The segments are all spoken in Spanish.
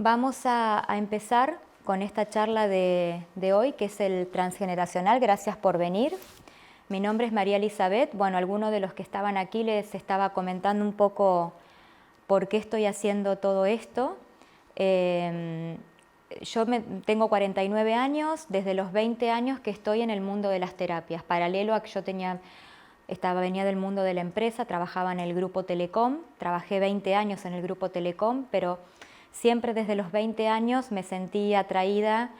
Vamos a empezar con esta charla de hoy, que es el transgeneracional. Gracias por venir. Mi nombre es María Elizabeth. Bueno, algunos de los que estaban aquí les estaba comentando un poco por qué estoy haciendo todo esto. Tengo 49 años, desde los 20 años que estoy en el mundo de las terapias. Paralelo a que yo venía del mundo de la empresa, trabajaba en el grupo Telecom, trabajé 20 años en el grupo Telecom, pero siempre desde los 20 años me sentí atraída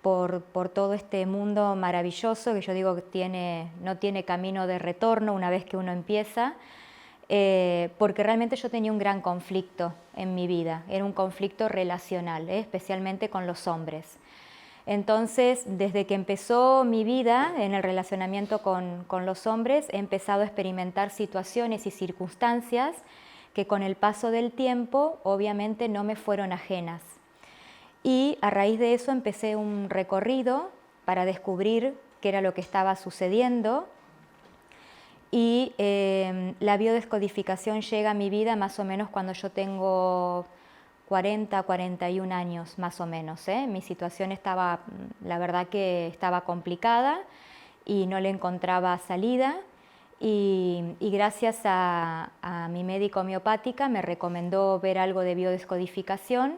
por todo este mundo maravilloso que yo digo que no tiene camino de retorno una vez que uno empieza, porque realmente yo tenía un gran conflicto en mi vida, era un conflicto relacional, especialmente con los hombres. Entonces, desde que empezó mi vida en el relacionamiento con los hombres, he empezado a experimentar situaciones y circunstancias que con el paso del tiempo obviamente no me fueron ajenas. Y a raíz de eso empecé un recorrido para descubrir qué era lo que estaba sucediendo. Y la biodescodificación llega a mi vida más o menos cuando yo tengo 40, 41 años más o menos. Mi situación estaba, la verdad que estaba complicada y no le encontraba salida. Y gracias a mi médico homeopática me recomendó ver algo de biodescodificación,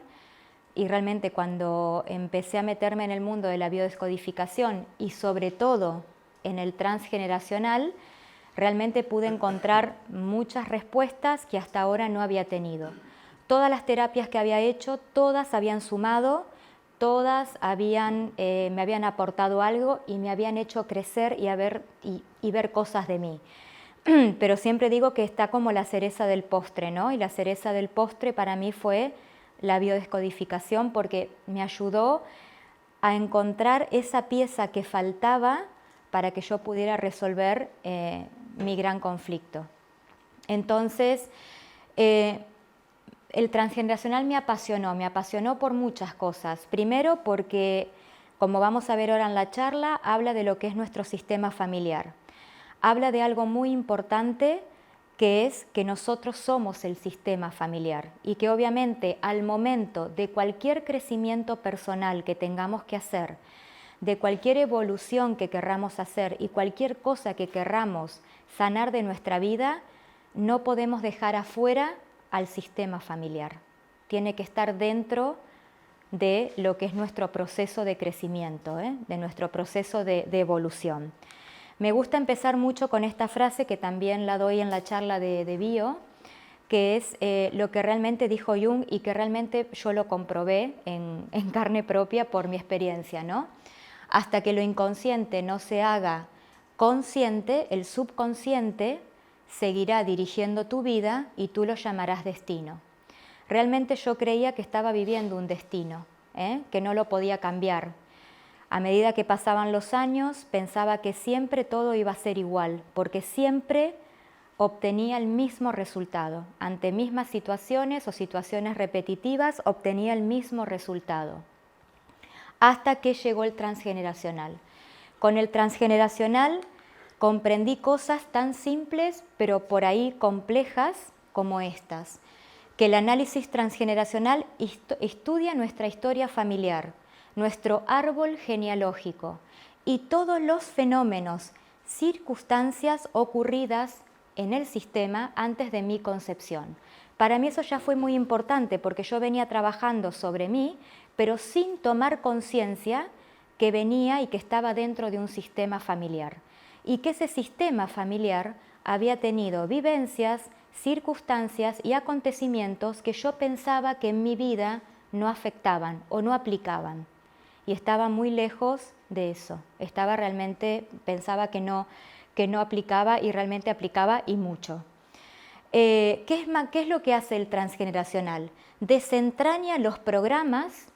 y realmente cuando empecé a meterme en el mundo de la biodescodificación y sobre todo en el transgeneracional, realmente pude encontrar muchas respuestas que hasta ahora no había tenido. Todas las terapias que había hecho, todas habían sumado, todas me habían aportado algo y me habían hecho crecer y ver cosas de mí. Pero siempre digo que está como la cereza del postre, ¿no? Y la cereza del postre para mí fue la biodescodificación, porque me ayudó a encontrar esa pieza que faltaba para que yo pudiera resolver mi gran conflicto. Entonces, el transgeneracional me apasionó por muchas cosas. Primero porque, como vamos a ver ahora en la charla, habla de lo que es nuestro sistema familiar. Habla de algo muy importante, que es que nosotros somos el sistema familiar y que obviamente al momento de cualquier crecimiento personal que tengamos que hacer, de cualquier evolución que querramos hacer y cualquier cosa que querramos sanar de nuestra vida, no podemos dejar afuera al sistema familiar. Tiene que estar dentro de lo que es nuestro proceso de crecimiento, de nuestro proceso de evolución. Me gusta empezar mucho con esta frase que también la doy en la charla de bio, que es lo que realmente dijo Jung y que realmente yo lo comprobé en carne propia por mi experiencia, ¿no? Hasta que lo inconsciente no se haga consciente, el subconsciente seguirá dirigiendo tu vida y tú lo llamarás destino. Realmente yo creía que estaba viviendo un destino, que no lo podía cambiar. A medida que pasaban los años, pensaba que siempre todo iba a ser igual, porque siempre obtenía el mismo resultado. Ante mismas situaciones o situaciones repetitivas, obtenía el mismo resultado. Hasta que llegó el transgeneracional. Con el transgeneracional comprendí cosas tan simples, pero por ahí complejas como estas, que el análisis transgeneracional estudia nuestra historia familiar, nuestro árbol genealógico y todos los fenómenos, circunstancias ocurridas en el sistema antes de mi concepción. Para mí eso ya fue muy importante porque yo venía trabajando sobre mí, pero sin tomar conciencia que venía y que estaba dentro de un sistema familiar y que ese sistema familiar había tenido vivencias, circunstancias y acontecimientos que yo pensaba que en mi vida no afectaban o no aplicaban. Y estaba muy lejos de eso. Pensaba que no aplicaba y realmente aplicaba y mucho. ¿Qué es lo que hace el transgeneracional? Desentraña los programas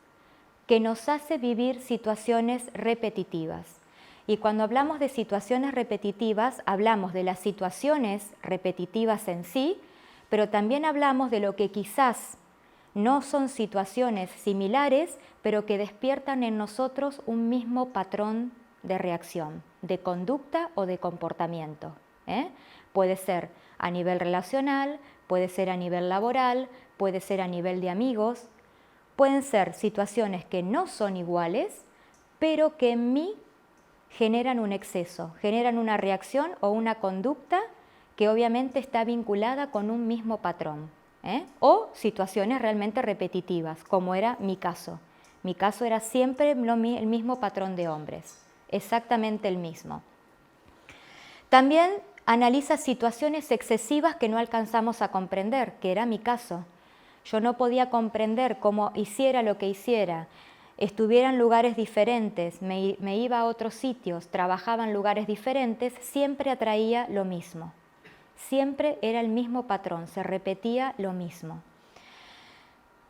que nos hace vivir situaciones repetitivas. Y cuando hablamos de situaciones repetitivas, hablamos de las situaciones repetitivas en sí, pero también hablamos de lo que quizás no son situaciones similares, pero que despiertan en nosotros un mismo patrón de reacción, de conducta o de comportamiento. Puede ser a nivel relacional, puede ser a nivel laboral, puede ser a nivel de amigos, pueden ser situaciones que no son iguales, pero que en mí generan un exceso, generan una reacción o una conducta que obviamente está vinculada con un mismo patrón, o situaciones realmente repetitivas, como era mi caso. Mi caso era siempre el mismo patrón de hombres, exactamente el mismo. También analiza situaciones excesivas que no alcanzamos a comprender, que era mi caso. Yo no podía comprender cómo hiciera lo que hiciera, estuviera en lugares diferentes, me iba a otros sitios, trabajaba en lugares diferentes, siempre atraía lo mismo. Siempre era el mismo patrón, se repetía lo mismo.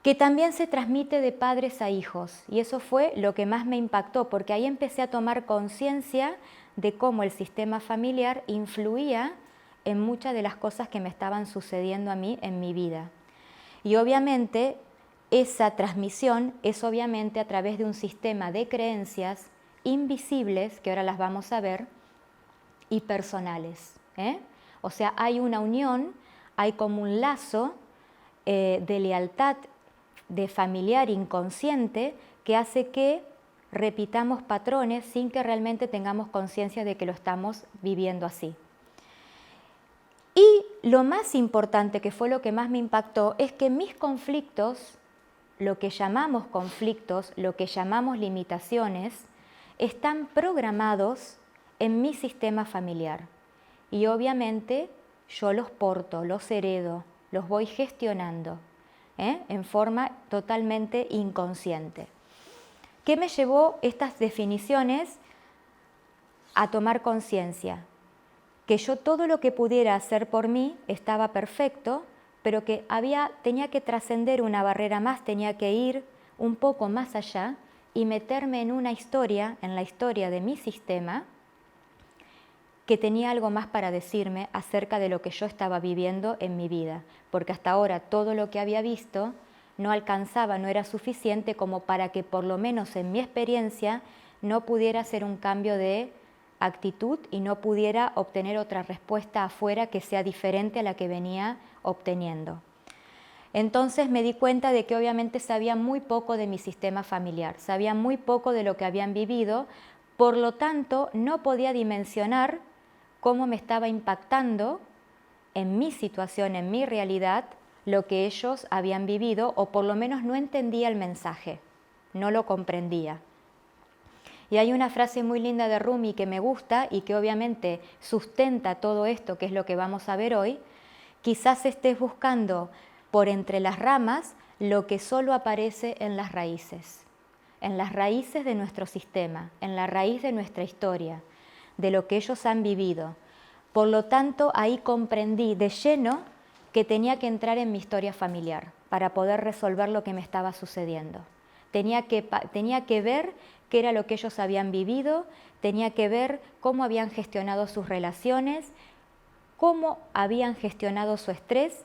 Que también se transmite de padres a hijos, y eso fue lo que más me impactó, porque ahí empecé a tomar conciencia de cómo el sistema familiar influía en muchas de las cosas que me estaban sucediendo a mí en mi vida. Y obviamente esa transmisión es obviamente a través de un sistema de creencias invisibles, que ahora las vamos a ver, y personales. O sea, hay una unión, hay como un lazo de lealtad de familiar inconsciente que hace que repitamos patrones sin que realmente tengamos conciencia de que lo estamos viviendo así. Y lo más importante, que fue lo que más me impactó, es que mis conflictos, lo que llamamos conflictos, lo que llamamos limitaciones, están programados en mi sistema familiar. Y obviamente yo los porto, los heredo, los voy gestionando en forma totalmente inconsciente. ¿Qué me llevó estas definiciones a tomar conciencia? Que yo todo lo que pudiera hacer por mí estaba perfecto, pero que tenía que trascender una barrera más, tenía que ir un poco más allá y meterme en una historia, en la historia de mi sistema, que tenía algo más para decirme acerca de lo que yo estaba viviendo en mi vida, porque hasta ahora todo lo que había visto no alcanzaba, no era suficiente como para que por lo menos en mi experiencia no pudiera hacer un cambio de actitud y no pudiera obtener otra respuesta afuera que sea diferente a la que venía obteniendo. Entonces me di cuenta de que obviamente sabía muy poco de mi sistema familiar, sabía muy poco de lo que habían vivido, por lo tanto no podía dimensionar cómo me estaba impactando en mi situación, en mi realidad, lo que ellos habían vivido, o por lo menos no entendía el mensaje, no lo comprendía. Y hay una frase muy linda de Rumi que me gusta y que obviamente sustenta todo esto, que es lo que vamos a ver hoy. Quizás estés buscando por entre las ramas lo que solo aparece en las raíces de nuestro sistema, en la raíz de nuestra historia, de lo que ellos han vivido. Por lo tanto, ahí comprendí de lleno que tenía que entrar en mi historia familiar para poder resolver lo que me estaba sucediendo. Tenía que ver qué era lo que ellos habían vivido, tenía que ver cómo habían gestionado sus relaciones, cómo habían gestionado su estrés,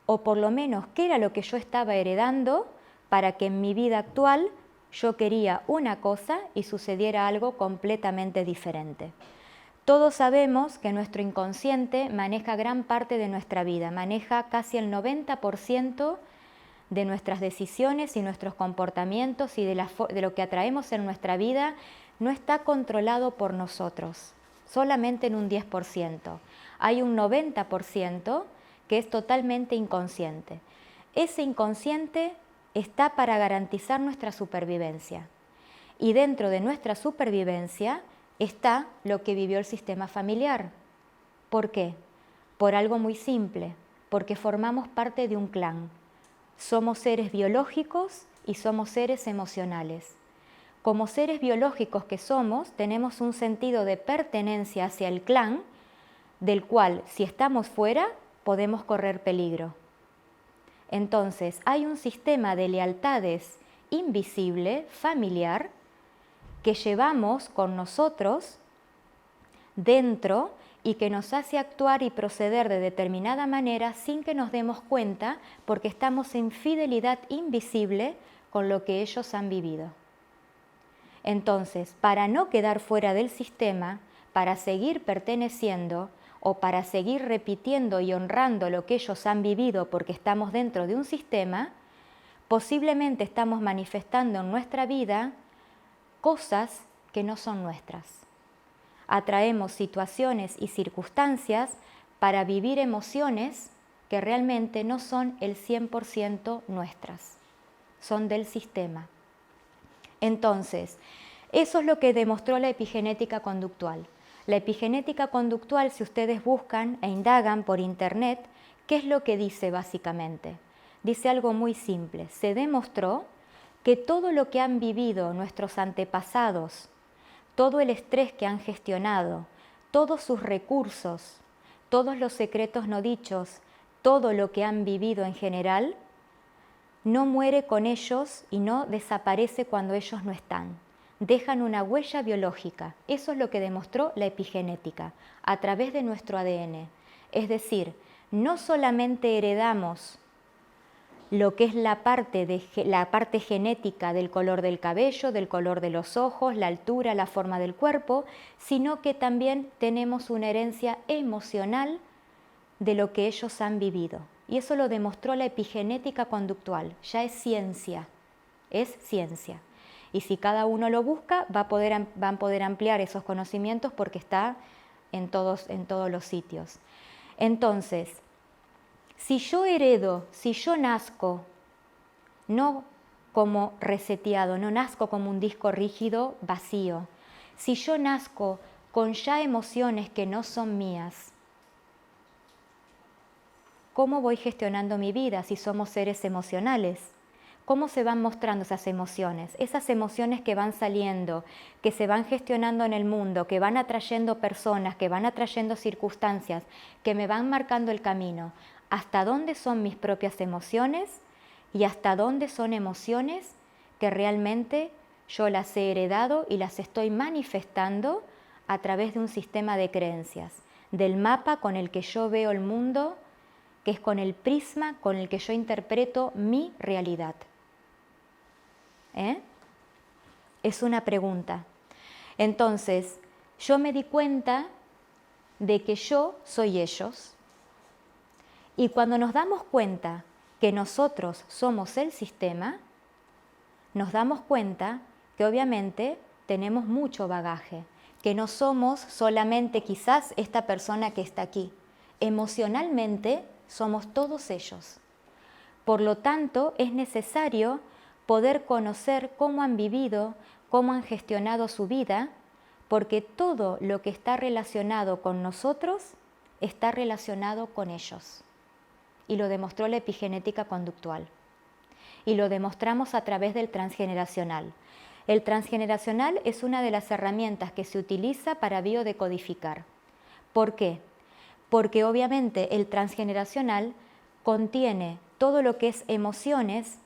o por lo menos qué era lo que yo estaba heredando para que en mi vida actual yo quería una cosa y sucediera algo completamente diferente. Todos sabemos que nuestro inconsciente maneja gran parte de nuestra vida, maneja casi el 90% de nuestras decisiones y nuestros comportamientos, y de lo que atraemos en nuestra vida no está controlado por nosotros, solamente en un 10%. Hay un 90% que es totalmente inconsciente. Ese inconsciente está para garantizar nuestra supervivencia. Y dentro de nuestra supervivencia está lo que vivió el sistema familiar. ¿Por qué? Por algo muy simple, porque formamos parte de un clan. Somos seres biológicos y somos seres emocionales. Como seres biológicos que somos, tenemos un sentido de pertenencia hacia el clan, del cual, si estamos fuera, podemos correr peligro. Entonces, hay un sistema de lealtades invisible, familiar, que llevamos con nosotros dentro y que nos hace actuar y proceder de determinada manera sin que nos demos cuenta, porque estamos en fidelidad invisible con lo que ellos han vivido. Entonces, para no quedar fuera del sistema, para seguir perteneciendo o para seguir repitiendo y honrando lo que ellos han vivido porque estamos dentro de un sistema, posiblemente estamos manifestando en nuestra vida cosas que no son nuestras. Atraemos situaciones y circunstancias para vivir emociones que realmente no son el 100% nuestras, son del sistema. Entonces, eso es lo que demostró la epigenética conductual. La epigenética conductual, si ustedes buscan e indagan por internet, ¿qué es lo que dice básicamente? Dice algo muy simple. Se demostró que todo lo que han vivido nuestros antepasados, todo el estrés que han gestionado, todos sus recursos, todos los secretos no dichos, todo lo que han vivido en general, no muere con ellos y no desaparece cuando ellos no están. Dejan una huella biológica. Eso es lo que demostró la epigenética, a través de nuestro ADN. Es decir, no solamente heredamos lo que es la parte genética del color del cabello, del color de los ojos, la altura, la forma del cuerpo, sino que también tenemos una herencia emocional de lo que ellos han vivido. Y eso lo demostró la epigenética conductual. Ya es ciencia, es ciencia. Y si cada uno lo busca, van a poder ampliar esos conocimientos porque está en todos los sitios. Entonces, si yo heredo, si yo nazco, no como reseteado, no nazco como un disco rígido vacío, si yo nazco con ya emociones que no son mías, ¿cómo voy gestionando mi vida si somos seres emocionales? ¿Cómo se van mostrando esas emociones? Esas emociones que van saliendo, que se van gestionando en el mundo, que van atrayendo personas, que van atrayendo circunstancias, que me van marcando el camino. ¿Hasta dónde son mis propias emociones y hasta dónde son emociones que realmente yo las he heredado y las estoy manifestando a través de un sistema de creencias, del mapa con el que yo veo el mundo, que es con el prisma con el que yo interpreto mi realidad? Es una pregunta. Entonces, yo me di cuenta de que yo soy ellos. Y cuando nos damos cuenta que nosotros somos el sistema, nos damos cuenta que obviamente tenemos mucho bagaje, que no somos solamente quizás esta persona que está aquí. Emocionalmente somos todos ellos. Por lo tanto, es necesario poder conocer cómo han vivido, cómo han gestionado su vida, porque todo lo que está relacionado con nosotros está relacionado con ellos. Y lo demostró la epigenética conductual. Y lo demostramos a través del transgeneracional. El transgeneracional es una de las herramientas que se utiliza para biodecodificar. ¿Por qué? Porque obviamente el transgeneracional contiene todo lo que es emociones,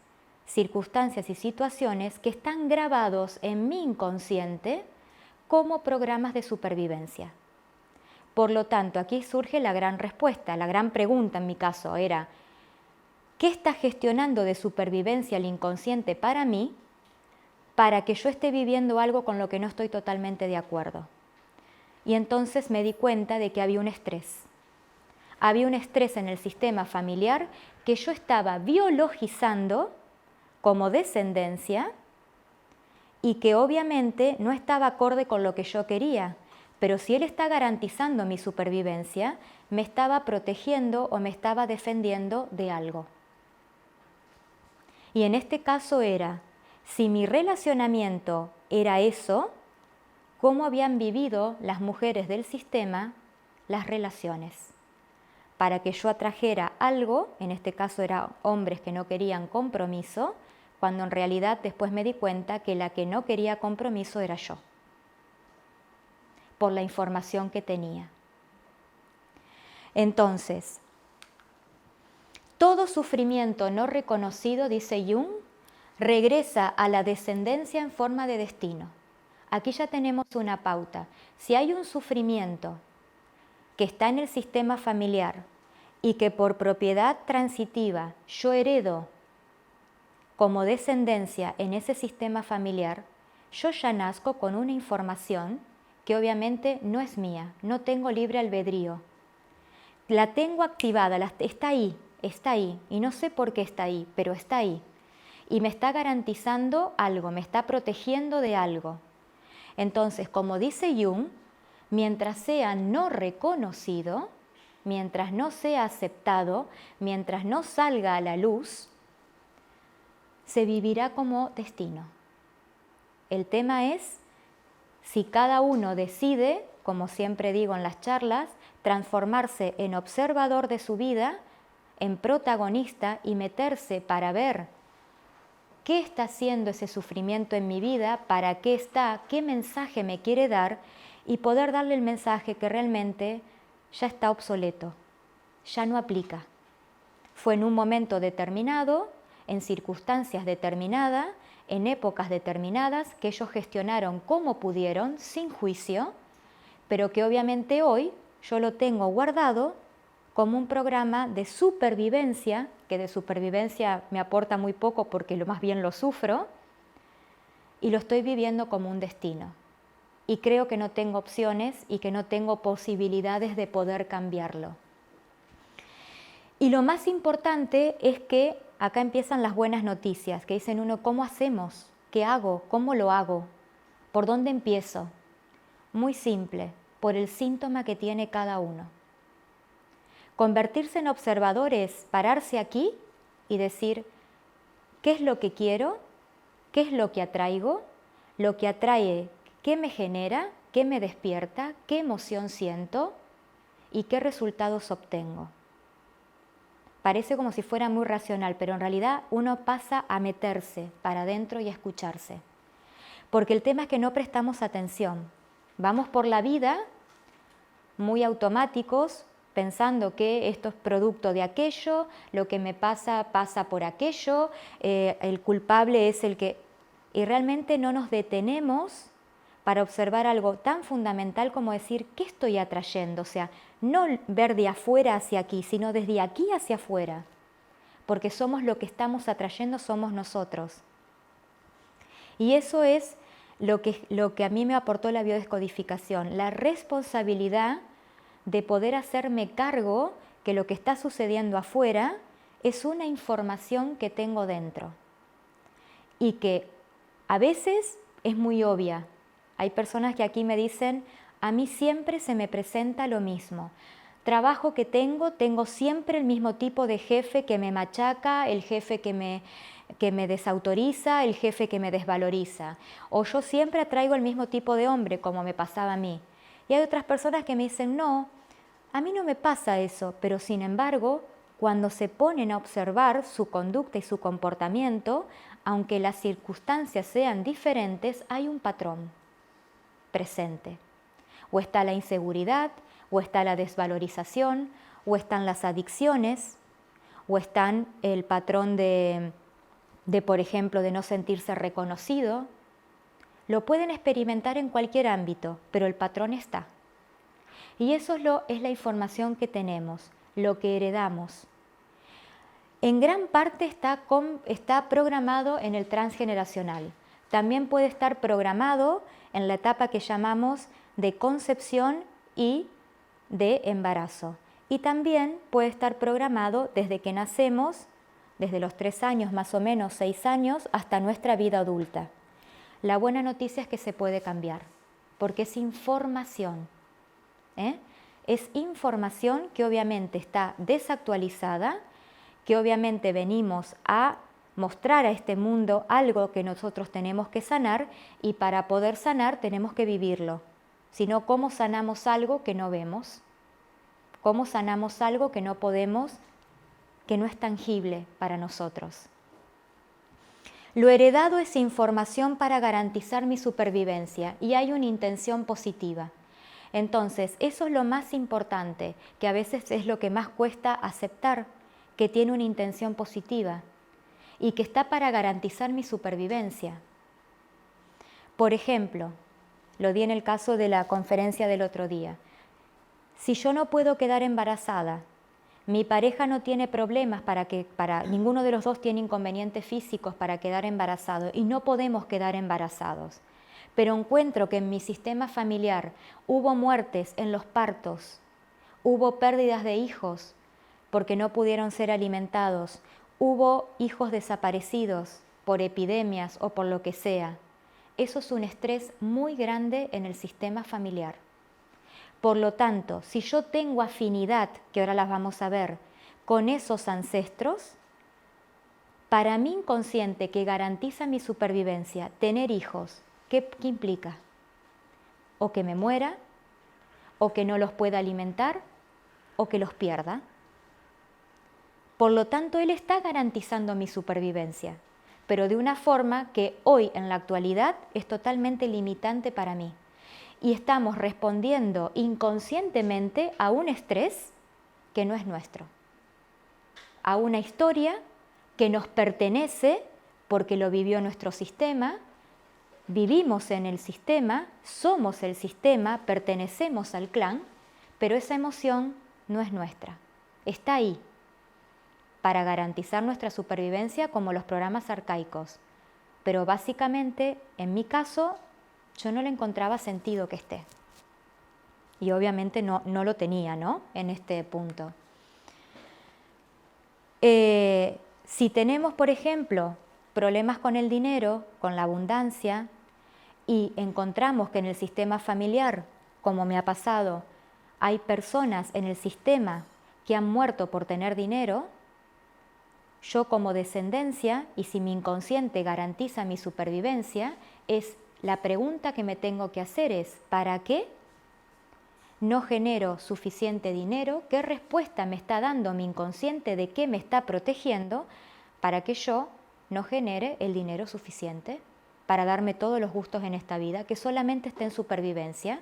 circunstancias y situaciones que están grabados en mi inconsciente como programas de supervivencia. Por lo tanto, aquí surge la gran respuesta, la gran pregunta en mi caso era, ¿qué está gestionando de supervivencia el inconsciente para mí para que yo esté viviendo algo con lo que no estoy totalmente de acuerdo? Y entonces me di cuenta de que había un estrés. Había un estrés en el sistema familiar que yo estaba biologizando como descendencia y que obviamente no estaba acorde con lo que yo quería. Pero si él está garantizando mi supervivencia, me estaba protegiendo o me estaba defendiendo de algo. Y en este caso era, si mi relacionamiento era eso, ¿cómo habían vivido las mujeres del sistema las relaciones? Para que yo atrajera algo, en este caso eran hombres que no querían compromiso, cuando en realidad después me di cuenta que la que no quería compromiso era yo, por la información que tenía. Entonces, todo sufrimiento no reconocido, dice Jung, regresa a la descendencia en forma de destino. Aquí ya tenemos una pauta. Si hay un sufrimiento que está en el sistema familiar y que por propiedad transitiva yo heredo como descendencia en ese sistema familiar, yo ya nazco con una información que obviamente no es mía, no tengo libre albedrío. La tengo activada, está ahí, y no sé por qué está ahí, pero está ahí. y me está garantizando algo, me está protegiendo de algo. Entonces, como dice Jung, mientras sea no reconocido, mientras no sea aceptado, mientras no salga a la luz, se vivirá como destino. El tema es si cada uno decide, como siempre digo en las charlas, transformarse en observador de su vida, en protagonista y meterse para ver qué está haciendo ese sufrimiento en mi vida, para qué está, qué mensaje me quiere dar y poder darle el mensaje que realmente ya está obsoleto, ya no aplica. Fue en un momento determinado, en circunstancias determinadas, en épocas determinadas, que ellos gestionaron como pudieron, sin juicio, pero que obviamente hoy yo lo tengo guardado como un programa de supervivencia, que de supervivencia me aporta muy poco porque lo más bien lo sufro, y lo estoy viviendo como un destino. Y creo que no tengo opciones y que no tengo posibilidades de poder cambiarlo. Y lo más importante es que acá empiezan las buenas noticias, que dicen uno, ¿cómo hacemos? ¿Qué hago? ¿Cómo lo hago? ¿Por dónde empiezo? Muy simple, por el síntoma que tiene cada uno. Convertirse en observadores, pararse aquí y decir, ¿qué es lo que quiero? ¿Qué es lo que atraigo? Lo que atrae, ¿qué me genera? ¿Qué me despierta? ¿Qué emoción siento? ¿Y qué resultados obtengo? Parece como si fuera muy racional, pero en realidad uno pasa a meterse para adentro y a escucharse. Porque el tema es que no prestamos atención. Vamos por la vida muy automáticos, pensando que esto es producto de aquello, lo que me pasa pasa por aquello, el culpable es el que... Y realmente no nos detenemos para observar algo tan fundamental como decir, ¿qué estoy atrayendo? O sea, no ver de afuera hacia aquí, sino desde aquí hacia afuera, porque somos lo que estamos atrayendo, somos nosotros. Y eso es lo que a mí me aportó la biodescodificación, la responsabilidad de poder hacerme cargo que lo que está sucediendo afuera es una información que tengo dentro y que a veces es muy obvia. Hay personas que aquí me dicen, a mí siempre se me presenta lo mismo. Trabajo que tengo siempre el mismo tipo de jefe que me machaca, el jefe que me desautoriza, el jefe que me desvaloriza. O yo siempre atraigo el mismo tipo de hombre, como me pasaba a mí. Y hay otras personas que me dicen, no, a mí no me pasa eso, pero sin embargo, cuando se ponen a observar su conducta y su comportamiento, aunque las circunstancias sean diferentes, hay un patrón presente. O está la inseguridad, o está la desvalorización, o están las adicciones, o están el patrón de por ejemplo, de no sentirse reconocido. Lo pueden experimentar en cualquier ámbito, pero el patrón está. Y eso es la información que tenemos, lo que heredamos. En gran parte está programado en el transgeneracional. También puede estar programado en la etapa que llamamos de concepción y de embarazo. Y también puede estar programado desde que nacemos, desde los 3 años, más o menos 6 años, hasta nuestra vida adulta. La buena noticia es que se puede cambiar, porque es información. Es información que obviamente está desactualizada, que obviamente venimos a mostrar a este mundo algo que nosotros tenemos que sanar y para poder sanar tenemos que vivirlo. Si no, ¿cómo sanamos algo que no vemos? ¿Cómo sanamos algo que no podemos, que no es tangible para nosotros? Lo heredado es información para garantizar mi supervivencia y hay una intención positiva. Entonces, eso es lo más importante, que a veces es lo que más cuesta aceptar, que tiene una intención positiva y que está para garantizar mi supervivencia. Por ejemplo, lo di en el caso de la conferencia del otro día. Si yo no puedo quedar embarazada, mi pareja no tiene problemas ninguno de los dos tiene inconvenientes físicos para quedar embarazado y no podemos quedar embarazados. Pero encuentro que en mi sistema familiar hubo muertes en los partos, hubo pérdidas de hijos porque no pudieron ser alimentados, hubo hijos desaparecidos, por epidemias o por lo que sea, eso es un estrés muy grande en el sistema familiar. Por lo tanto, si yo tengo afinidad, que ahora las vamos a ver, con esos ancestros, para mi inconsciente que garantiza mi supervivencia, tener hijos, ¿qué implica? O que me muera, o que no los pueda alimentar, o que los pierda. Por lo tanto, él está garantizando mi supervivencia, pero de una forma que hoy, en la actualidad, es totalmente limitante para mí. Y estamos respondiendo inconscientemente a un estrés que no es nuestro, a una historia que nos pertenece porque lo vivió nuestro sistema, vivimos en el sistema, somos el sistema, pertenecemos al clan, pero esa emoción no es nuestra, está ahí para garantizar nuestra supervivencia como los programas arcaicos. Pero básicamente, en mi caso, yo no le encontraba sentido que esté. Y obviamente no lo tenía, ¿no? En este punto. Si tenemos, por ejemplo, problemas con el dinero, con la abundancia, y encontramos que en el sistema familiar, como me ha pasado, hay personas en el sistema que han muerto por tener dinero, yo como descendencia, y si mi inconsciente garantiza mi supervivencia, la pregunta que me tengo que hacer es, ¿para qué no genero suficiente dinero? ¿Qué respuesta me está dando mi inconsciente de qué me está protegiendo para que yo no genere el dinero suficiente para darme todos los gustos en esta vida, que solamente esté en supervivencia?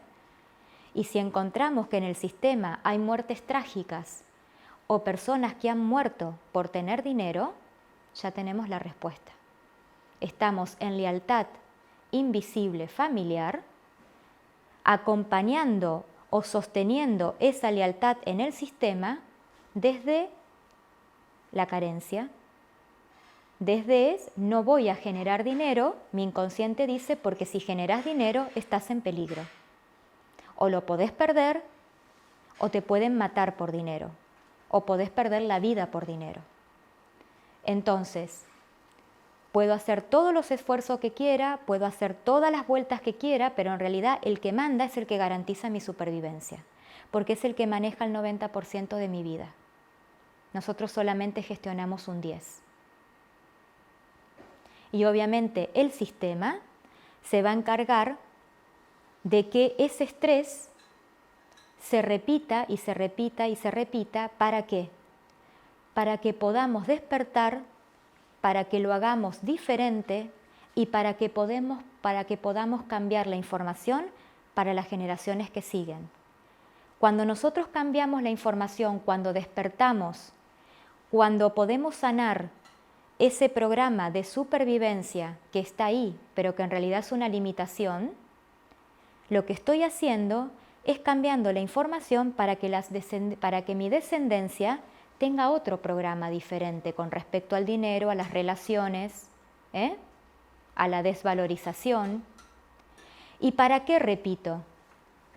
Y si encontramos que en el sistema hay muertes trágicas o personas que han muerto por tener dinero, ya tenemos la respuesta. Estamos en lealtad invisible familiar, acompañando o sosteniendo esa lealtad en el sistema desde la carencia. Desde no voy a generar dinero, mi inconsciente dice, porque si generas dinero estás en peligro. O lo podés perder o te pueden matar por dinero. O podés perder la vida por dinero. Entonces, puedo hacer todos los esfuerzos que quiera, puedo hacer todas las vueltas que quiera, pero en realidad el que manda es el que garantiza mi supervivencia, porque es el que maneja el 90% de mi vida. Nosotros solamente gestionamos un 10%. Y obviamente el sistema se va a encargar de que ese estrés se repita y se repita y se repita. ¿Para qué? Para que podamos despertar, para que lo hagamos diferente y para que podamos cambiar la información para las generaciones que siguen. Cuando nosotros cambiamos la información, cuando despertamos, cuando podemos sanar ese programa de supervivencia que está ahí, pero que en realidad es una limitación, lo que estoy haciendo es cambiando la información para que mi descendencia tenga otro programa diferente con respecto al dinero, a las relaciones, a la desvalorización. ¿Y para qué repito?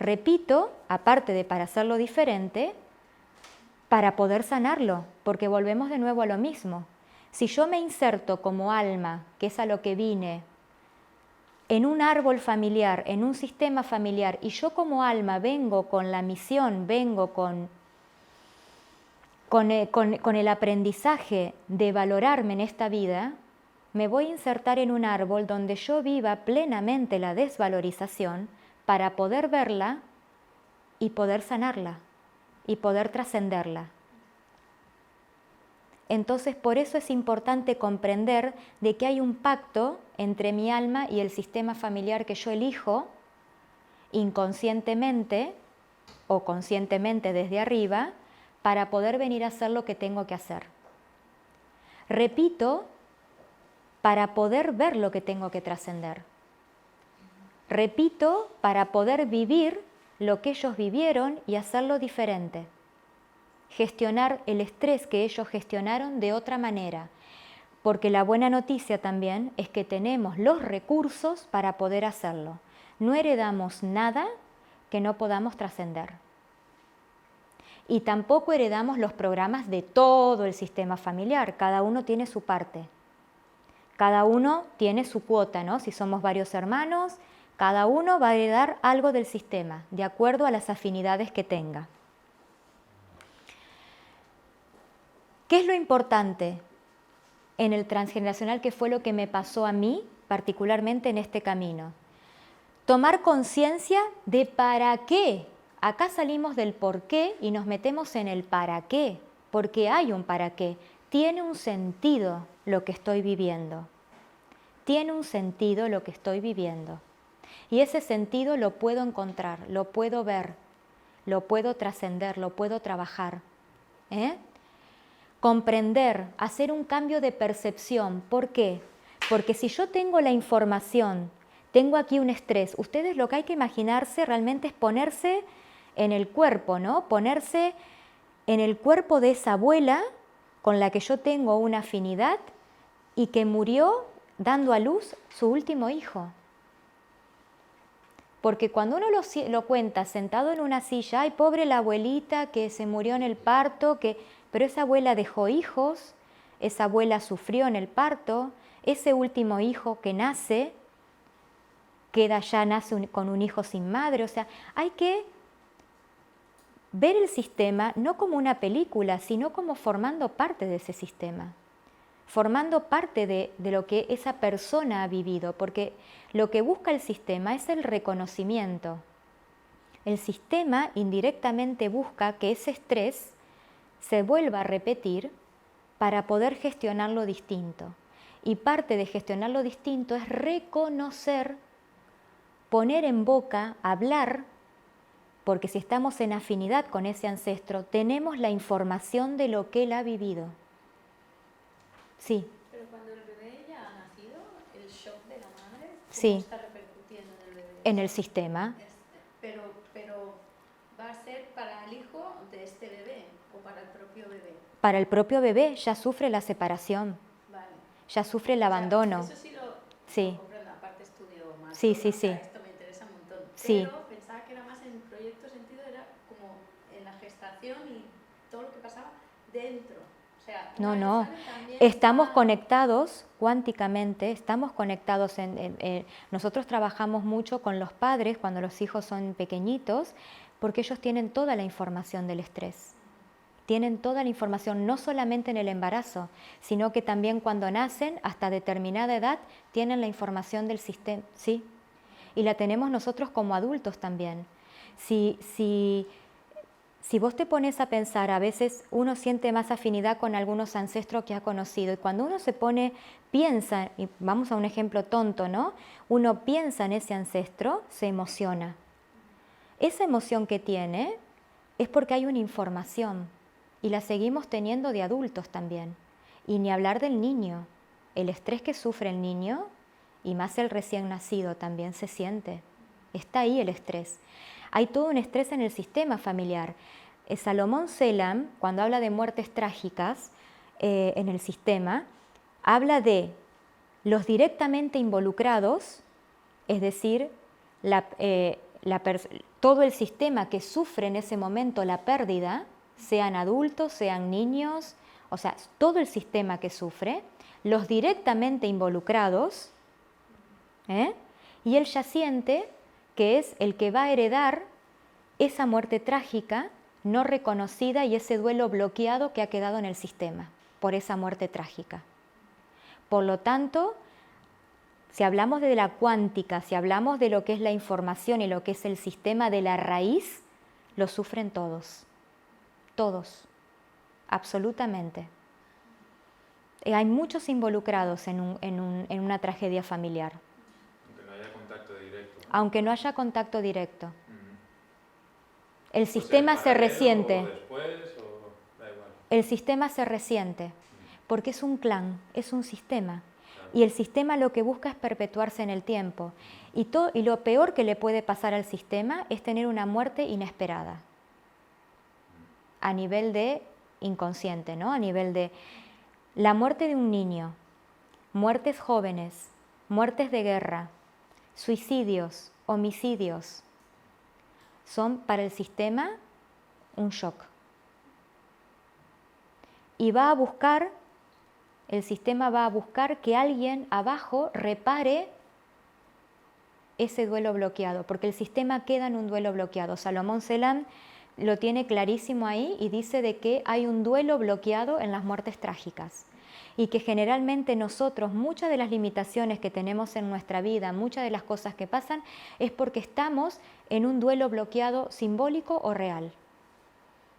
Repito, aparte de para hacerlo diferente, para poder sanarlo, porque volvemos de nuevo a lo mismo. Si yo me inserto como alma, que es a lo que vine, en un árbol familiar, en un sistema familiar, y yo como alma vengo con la misión, vengo con el aprendizaje de valorarme en esta vida, me voy a insertar en un árbol donde yo viva plenamente la desvalorización para poder verla y poder sanarla y poder trascenderla. Entonces, por eso es importante comprender de que hay un pacto entre mi alma y el sistema familiar que yo elijo inconscientemente o conscientemente desde arriba para poder venir a hacer lo que tengo que hacer. Repito, para poder ver lo que tengo que trascender. Repito, para poder vivir lo que ellos vivieron y hacerlo diferente. Gestionar el estrés que ellos gestionaron de otra manera, porque la buena noticia también es que tenemos los recursos para poder hacerlo. No heredamos nada que no podamos trascender. Y tampoco heredamos los programas de todo el sistema familiar, cada uno tiene su parte. Cada uno tiene su cuota, ¿no? Si somos varios hermanos, cada uno va a heredar algo del sistema, de acuerdo a las afinidades que tenga. ¿Qué es lo importante en el transgeneracional, que fue lo que me pasó a mí, particularmente en este camino? Tomar conciencia de para qué. Acá salimos del por qué y nos metemos en el para qué, porque hay un para qué. Tiene un sentido lo que estoy viviendo. Tiene un sentido lo que estoy viviendo. Y ese sentido lo puedo encontrar, lo puedo ver, lo puedo trascender, lo puedo trabajar. Comprender, hacer un cambio de percepción. ¿Por qué? Porque si yo tengo la información, tengo aquí un estrés, ustedes lo que hay que imaginarse realmente es ponerse en el cuerpo, ¿no? Ponerse en el cuerpo de esa abuela con la que yo tengo una afinidad y que murió dando a luz su último hijo. Porque cuando uno lo cuenta sentado en una silla, ay, pobre la abuelita que se murió en el parto, pero esa abuela dejó hijos, esa abuela sufrió en el parto, ese último hijo que nace, nace con un hijo sin madre. O sea, hay que ver el sistema no como una película, sino como formando parte de ese sistema, formando parte de lo que esa persona ha vivido, porque lo que busca el sistema es el reconocimiento. El sistema indirectamente busca que ese estrés se vuelva a repetir para poder gestionarlo distinto. Y parte de gestionarlo distinto es reconocer, poner en boca, hablar, porque si estamos en afinidad con ese ancestro, tenemos la información de lo que él ha vivido. Sí. Pero cuando el bebé ya ha nacido, el shock de la madre, ¿cómo sí. está repercutiendo en el bebé? En el sistema. Pero ¿va a ser para el hijo de este bebé o para el propio bebé? Para el propio bebé ya sufre la separación. Vale. Ya sufre el abandono. Eso sí lo comprendo, aparte estudio más. Sí. Esto me interesa un montón. Sí. Pero pensaba que era más en proyecto sentido, era como en la gestación y todo lo que pasaba dentro. No. Estamos conectados cuánticamente, estamos conectados nosotros trabajamos mucho con los padres cuando los hijos son pequeñitos, porque ellos tienen toda la información del estrés. Tienen toda la información, no solamente en el embarazo, sino que también cuando nacen, hasta determinada edad, tienen la información del sistema, ¿sí? Y la tenemos nosotros como adultos también. Si vos te pones a pensar, a veces uno siente más afinidad con algunos ancestros que ha conocido, y cuando uno piensa, y vamos a un ejemplo tonto, ¿no? Uno piensa en ese ancestro, se emociona. Esa emoción que tiene es porque hay una información, y la seguimos teniendo de adultos también. Y ni hablar del niño, el estrés que sufre el niño, y más el recién nacido también se siente. Está ahí el estrés. Hay todo un estrés en el sistema familiar. Salomón Selam, cuando habla de muertes trágicas en el sistema, habla los directamente involucrados, es decir, todo el sistema que sufre en ese momento la pérdida, sean adultos, sean niños, o sea, todo el sistema que sufre, los directamente involucrados, y el yaciente, que es el que va a heredar esa muerte trágica no reconocida y ese duelo bloqueado que ha quedado en el sistema por esa muerte trágica. Por lo tanto, si hablamos de la cuántica, si hablamos de lo que es la información y lo que es el sistema de la raíz, lo sufren todos, absolutamente. Hay muchos involucrados en una tragedia familiar. Aunque no haya contacto directo. Aunque no haya contacto directo. El sistema se resiente. O después, o da igual. El sistema se resiente, porque es un clan, es un sistema. Y el sistema lo que busca es perpetuarse en el tiempo. Y lo peor que le puede pasar al sistema es tener una muerte inesperada. A nivel de inconsciente, ¿no? A nivel de la muerte de un niño, muertes jóvenes, muertes de guerra, suicidios, homicidios, son para el sistema un shock. Y va a buscar el sistema va a buscar que alguien abajo repare ese duelo bloqueado, porque el sistema queda en un duelo bloqueado. Salomón Selam lo tiene clarísimo ahí y dice de que hay un duelo bloqueado en las muertes trágicas y que generalmente nosotros, muchas de las limitaciones que tenemos en nuestra vida, muchas de las cosas que pasan, es porque estamos en un duelo bloqueado simbólico o real.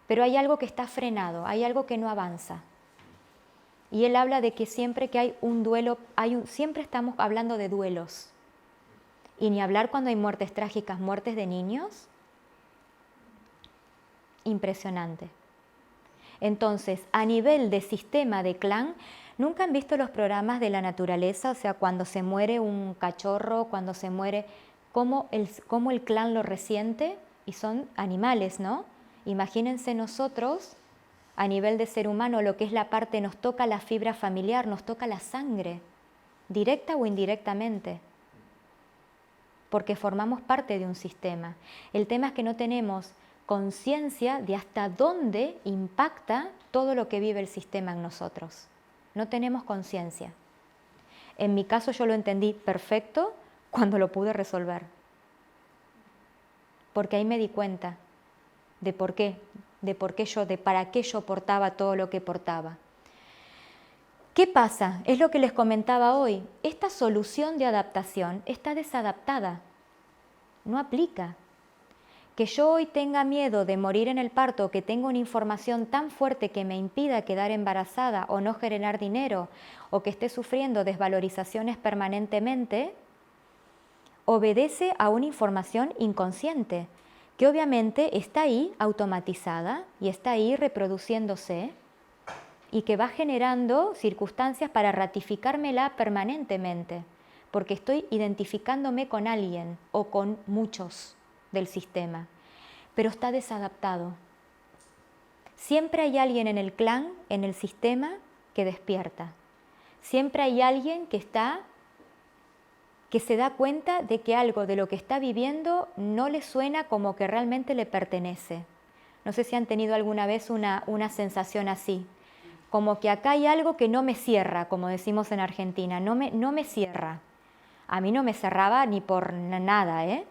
Pero hay algo que está frenado, hay algo que no avanza. Y él habla de que siempre que hay un duelo, siempre estamos hablando de duelos. Y ni hablar cuando hay muertes trágicas, muertes de niños. Impresionante. Entonces, a nivel de sistema de clan, ¿nunca han visto los programas de la naturaleza? O sea, cuando se muere un cachorro, cuando se muere, cómo el clan lo resiente, y son animales, ¿no? Imagínense nosotros, a nivel de ser humano, lo que es la parte, nos toca la fibra familiar, nos toca la sangre, directa o indirectamente, porque formamos parte de un sistema. El tema es que no tenemos conciencia de hasta dónde impacta todo lo que vive el sistema en nosotros. No tenemos conciencia. En mi caso yo lo entendí perfecto cuando lo pude resolver, porque ahí me di cuenta de por qué yo, de para qué yo portaba todo lo que portaba. ¿Qué pasa? Es lo que les comentaba hoy. Esta solución de adaptación está desadaptada, no aplica. Que yo hoy tenga miedo de morir en el parto, que tenga una información tan fuerte que me impida quedar embarazada o no generar dinero, o que esté sufriendo desvalorizaciones permanentemente, obedece a una información inconsciente, que obviamente está ahí automatizada y está ahí reproduciéndose y que va generando circunstancias para ratificármela permanentemente, porque estoy identificándome con alguien o con muchos del sistema, pero está desadaptado. Siempre hay alguien en el clan, en el sistema, que despierta. Siempre hay alguien que se da cuenta de que algo de lo que está viviendo no le suena como que realmente le pertenece. No sé si han tenido alguna vez una sensación así, como que acá hay algo que no me cierra, como decimos en Argentina, no me cierra. A mí no me cerraba ni por nada, ¿eh?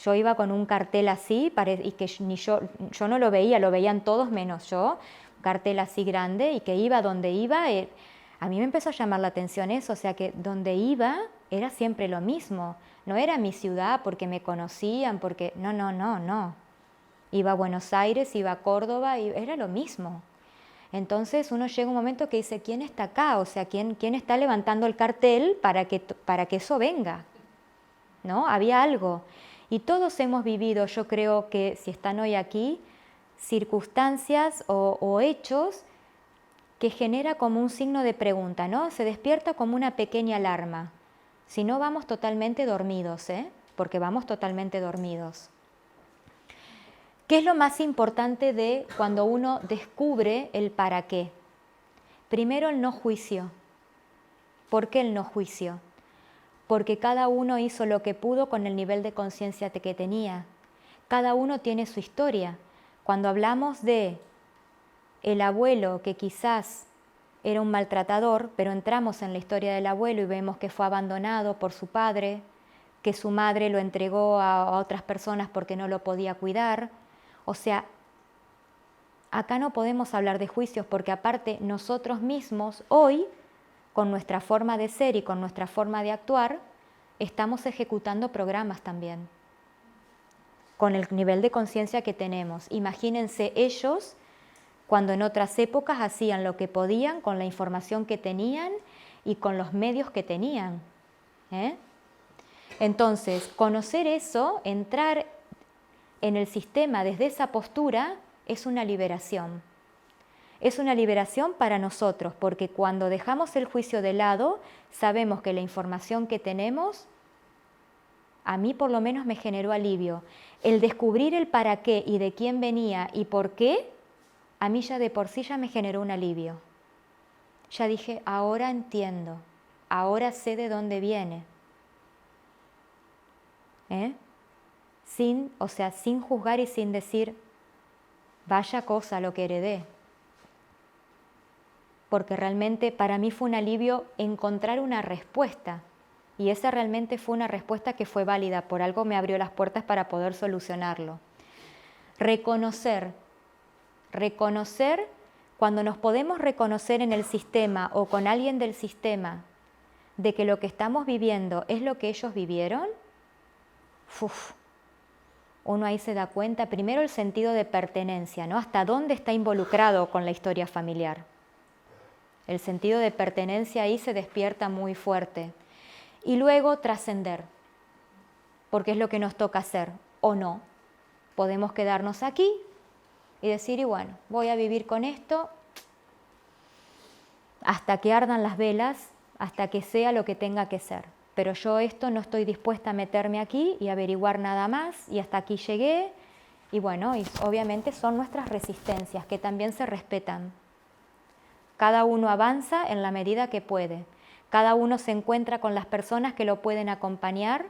Yo iba con un cartel así y que ni yo no lo veía, lo veían todos menos yo, un cartel así grande y que iba donde iba. A mí me empezó a llamar la atención eso, o sea que donde iba era siempre lo mismo. No era mi ciudad porque me conocían, porque no. Iba a Buenos Aires, iba a Córdoba, y era lo mismo. Entonces uno llega un momento que dice, ¿quién está acá? O sea, ¿quién está levantando el cartel para que eso venga? ¿No? Había algo. Y todos hemos vivido, yo creo que si están hoy aquí, circunstancias o hechos que genera como un signo de pregunta, ¿no? Se despierta como una pequeña alarma. Si no, vamos totalmente dormidos, porque vamos totalmente dormidos. ¿Qué es lo más importante de cuando uno descubre el para qué? Primero, el no juicio. ¿Por qué el no juicio? Porque cada uno hizo lo que pudo con el nivel de conciencia que tenía. Cada uno tiene su historia. Cuando hablamos de el abuelo que quizás era un maltratador, pero entramos en la historia del abuelo y vemos que fue abandonado por su padre, que su madre lo entregó a otras personas porque no lo podía cuidar. O sea, acá no podemos hablar de juicios porque aparte nosotros mismos hoy, con nuestra forma de ser y con nuestra forma de actuar, estamos ejecutando programas también, con el nivel de conciencia que tenemos. Imagínense ellos cuando en otras épocas hacían lo que podían con la información que tenían y con los medios que tenían. Entonces, conocer eso, entrar en el sistema desde esa postura, es una liberación. Es una liberación para nosotros, porque cuando dejamos el juicio de lado, sabemos que la información que tenemos, a mí por lo menos me generó alivio. El descubrir el para qué y de quién venía y por qué, a mí ya de por sí ya me generó un alivio. Ya dije, ahora entiendo, ahora sé de dónde viene. Sin juzgar y sin decir, vaya cosa lo que heredé. porque realmente para mí fue un alivio encontrar una respuesta. Y esa realmente fue una respuesta que fue válida, por algo me abrió las puertas para poder solucionarlo. Reconocer, cuando nos podemos reconocer en el sistema o con alguien del sistema de que lo que estamos viviendo es lo que ellos vivieron, uno ahí se da cuenta, primero el sentido de pertenencia, ¿no? Hasta dónde está involucrado con la historia familiar. El sentido de pertenencia ahí se despierta muy fuerte. Y luego trascender, porque es lo que nos toca hacer, o no. Podemos quedarnos aquí y decir, y bueno, voy a vivir con esto hasta que ardan las velas, hasta que sea lo que tenga que ser. Pero yo esto no estoy dispuesta a meterme aquí y averiguar nada más, y hasta aquí llegué. Y bueno, y obviamente son nuestras resistencias, que también se respetan. Cada uno avanza en la medida que puede. Cada uno se encuentra con las personas que lo pueden acompañar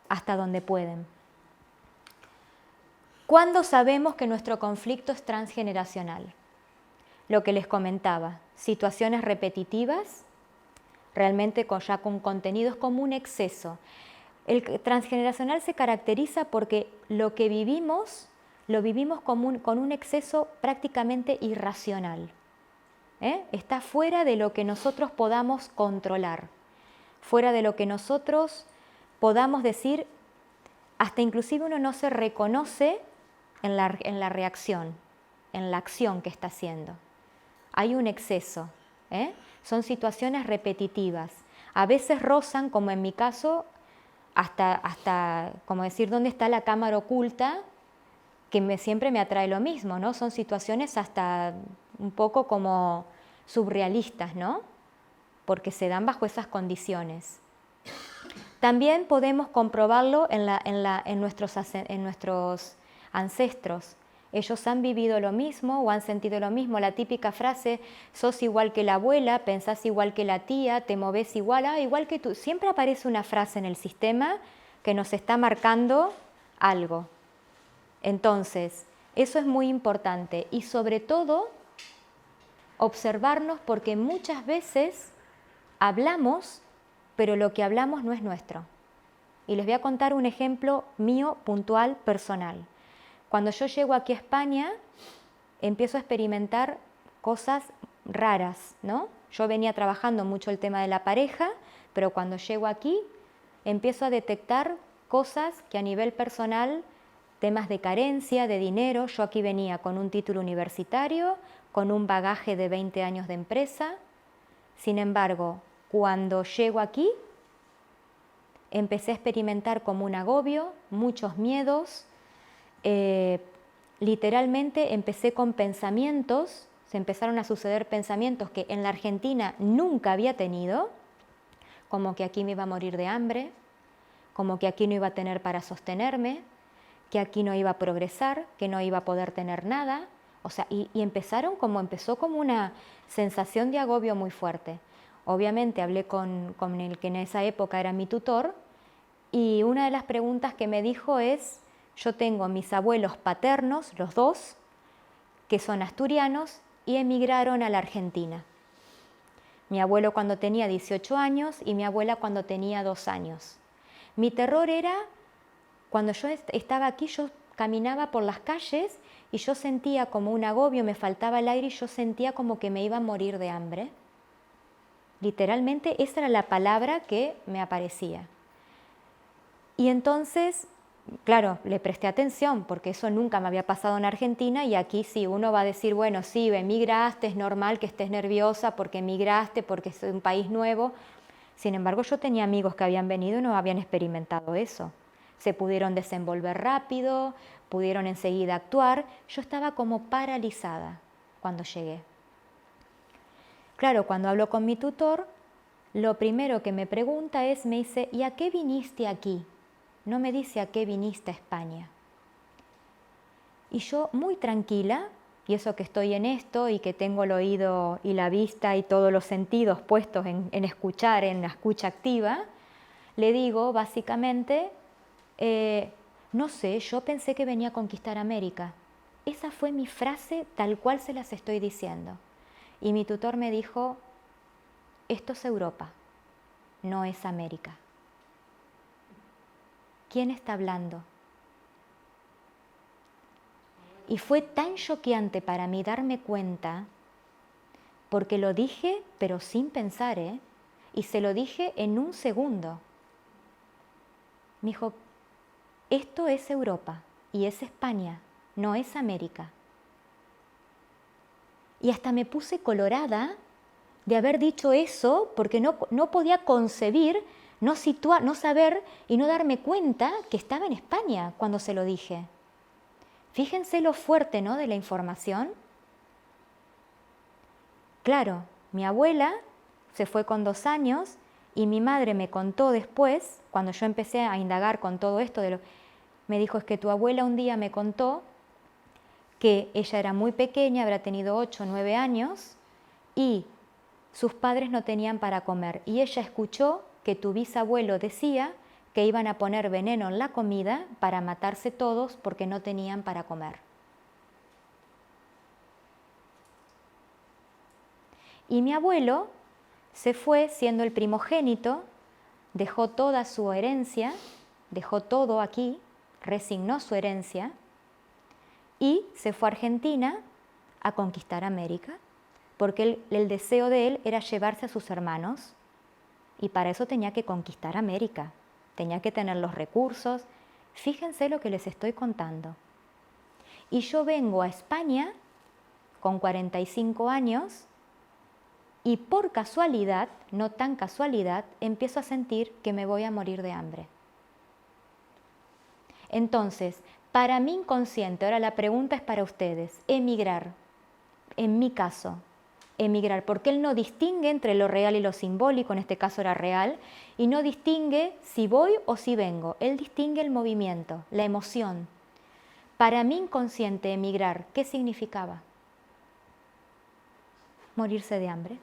hasta donde pueden. ¿Cuándo sabemos que nuestro conflicto es transgeneracional? Lo que les comentaba, situaciones repetitivas, realmente ya con contenidos como un exceso. El transgeneracional se caracteriza porque lo que vivimos, lo vivimos con un exceso prácticamente irracional. Está fuera de lo que nosotros podamos controlar, fuera de lo que nosotros podamos decir, hasta inclusive uno no se reconoce en la reacción, en la acción que está haciendo. Hay un exceso, son situaciones repetitivas, a veces rozan, como en mi caso, hasta como decir, ¿dónde está la cámara oculta? Que siempre me atrae lo mismo, ¿no? Son situaciones hasta un poco como surrealistas, ¿no? Porque se dan bajo esas condiciones. También podemos comprobarlo en nuestros ancestros. Ellos han vivido lo mismo o han sentido lo mismo. La típica frase, sos igual que la abuela, pensás igual que la tía, te movés igual, igual que tú. Siempre aparece una frase en el sistema que nos está marcando algo. Entonces, eso es muy importante y sobre todo observarnos, porque muchas veces hablamos, pero lo que hablamos no es nuestro. Y les voy a contar un ejemplo mío, puntual, personal. Cuando yo llego aquí a España, empiezo a experimentar cosas raras, ¿no? Yo venía trabajando mucho el tema de la pareja, pero cuando llego aquí empiezo a detectar cosas que a nivel personal, temas de carencia, de dinero. Yo aquí venía con un título universitario, con un bagaje de 20 años de empresa. Sin embargo, cuando llego aquí, empecé a experimentar como un agobio, muchos miedos. Literalmente empecé con pensamientos, se empezaron a suceder pensamientos que en la Argentina nunca había tenido, como que aquí me iba a morir de hambre, como que aquí no iba a tener para sostenerme, que aquí no iba a progresar, que no iba a poder tener nada. O sea, y empezó como una sensación de agobio muy fuerte. Obviamente hablé con el que en esa época era mi tutor, y una de las preguntas que me dijo es, yo tengo mis abuelos paternos, los dos, que son asturianos y emigraron a la Argentina. Mi abuelo cuando tenía 18 años y mi abuela cuando tenía 2 años. Mi terror era, cuando yo estaba aquí, yo caminaba por las calles y yo sentía como un agobio, me faltaba el aire y yo sentía como que me iba a morir de hambre. Literalmente esa era la palabra que me aparecía. Y entonces, claro, le presté atención porque eso nunca me había pasado en Argentina, y aquí sí, uno va a decir, bueno, sí, emigraste, es normal que estés nerviosa porque emigraste, porque es un país nuevo. Sin embargo, yo tenía amigos que habían venido y no habían experimentado eso. Se pudieron desenvolver rápido, pudieron enseguida actuar. Yo estaba como paralizada cuando llegué. Claro, cuando hablo con mi tutor, lo primero que me pregunta me dice, ¿y a qué viniste aquí? No me dice a qué viniste a España. Y yo muy tranquila, y eso que estoy en esto y que tengo el oído y la vista y todos los sentidos puestos en escuchar, en la escucha activa, le digo básicamente, no sé, yo pensé que venía a conquistar América. Esa fue mi frase tal cual se las estoy diciendo. y mi tutor me dijo, esto es Europa, no es América. ¿Quién está hablando? Y fue tan choqueante para mí darme cuenta, porque lo dije, pero sin pensar, y se lo dije en un segundo. Me dijo, esto es Europa y es España, no es América. Y hasta me puse colorada de haber dicho eso, porque no podía concebir, no saber y no darme cuenta que estaba en España cuando se lo dije. Fíjense lo fuerte, ¿no?, de la información. Claro, mi abuela se fue con 2 años y mi madre me contó después, cuando yo empecé a indagar con todo esto, me dijo, es que tu abuela un día me contó que ella era muy pequeña, habrá tenido 8 o 9 años, y sus padres no tenían para comer. Y ella escuchó que tu bisabuelo decía que iban a poner veneno en la comida para matarse todos porque no tenían para comer. Y mi abuelo se fue siendo el primogénito, dejó toda su herencia, dejó todo aquí, resignó su herencia y se fue a Argentina a conquistar América, porque el deseo de él era llevarse a sus hermanos y para eso tenía que conquistar América, tenía que tener los recursos. Fíjense lo que les estoy contando. Y yo vengo a España con 45 años y por casualidad, no tan casualidad, empiezo a sentir que me voy a morir de hambre. Entonces, para mi inconsciente, ahora la pregunta es para ustedes, emigrar, en mi caso, emigrar, porque él no distingue entre lo real y lo simbólico, en este caso era real, y no distingue si voy o si vengo, él distingue el movimiento, la emoción. Para mi inconsciente, emigrar, ¿qué significaba? Morirse de hambre,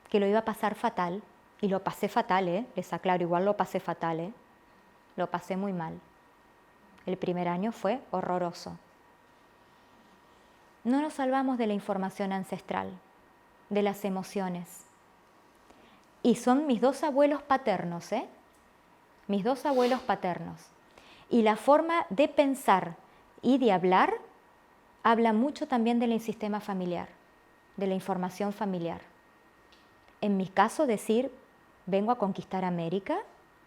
que lo iba a pasar fatal, y lo pasé fatal, les aclaro, igual lo pasé fatal, lo pasé muy mal. El primer año fue horroroso. No nos salvamos de la información ancestral, de las emociones. Y son mis 2 abuelos paternos, mis 2 abuelos paternos. Y la forma de pensar y de hablar habla mucho también del sistema familiar, de la información familiar. En mi caso, decir, vengo a conquistar América,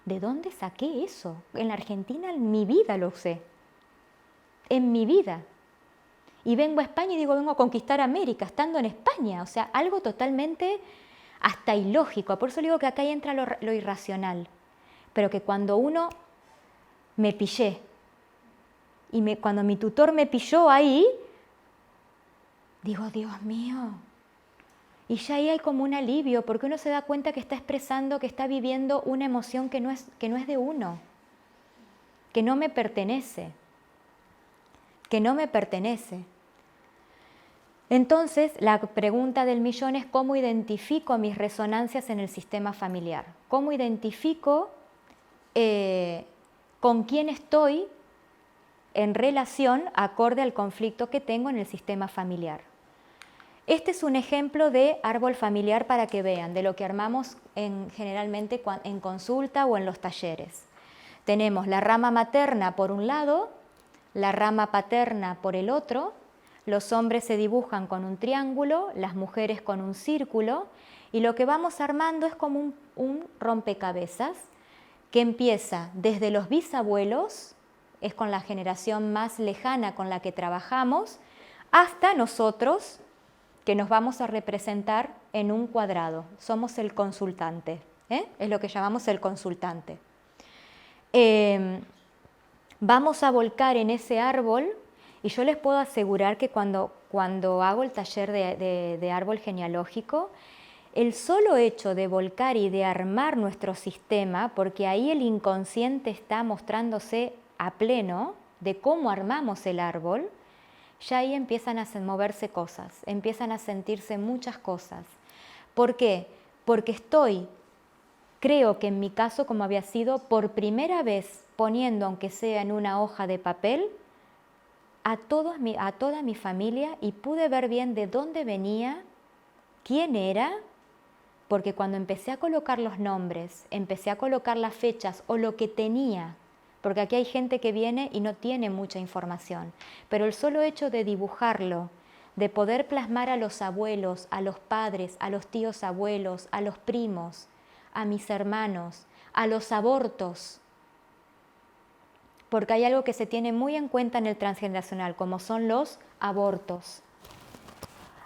¿de dónde saqué eso? En la Argentina en mi vida lo usé, en mi vida. Y vengo a España y digo, vengo a conquistar América, estando en España. O sea, algo totalmente hasta ilógico. Por eso digo que acá entra lo irracional. Pero que cuando uno me pillé, y cuando mi tutor me pilló ahí, digo, Dios mío. Y ya ahí hay como un alivio, porque uno se da cuenta que está expresando, que está viviendo una emoción que no es de uno, que no me pertenece, Entonces, la pregunta del millón es cómo identifico mis resonancias en el sistema familiar, cómo identifico con quién estoy en relación acorde al conflicto que tengo en el sistema familiar. Este es un ejemplo de árbol familiar para que vean, de lo que armamos generalmente en consulta o en los talleres. Tenemos la rama materna por un lado, la rama paterna por el otro, los hombres se dibujan con un triángulo, las mujeres con un círculo, y lo que vamos armando es como un rompecabezas que empieza desde los bisabuelos, es con la generación más lejana con la que trabajamos, hasta nosotros, que nos vamos a representar en un cuadrado. Somos el consultante, es lo que llamamos el consultante. Vamos a volcar en ese árbol, y yo les puedo asegurar que cuando hago el taller de árbol genealógico, el solo hecho de volcar y de armar nuestro sistema, porque ahí el inconsciente está mostrándose a pleno de cómo armamos el árbol, ya ahí empiezan a moverse cosas, empiezan a sentirse muchas cosas. ¿Por qué? Porque creo que en mi caso, como había sido, por primera vez poniendo, aunque sea en una hoja de papel, a toda mi familia, y pude ver bien de dónde venía quién era, porque cuando empecé a colocar los nombres, empecé a colocar las fechas o lo que tenía, porque aquí hay gente que viene y no tiene mucha información, pero el solo hecho de dibujarlo, de poder plasmar a los abuelos, a los padres, a los tíos abuelos, a los primos, a mis hermanos, a los abortos, porque hay algo que se tiene muy en cuenta en el transgeneracional, como son los abortos.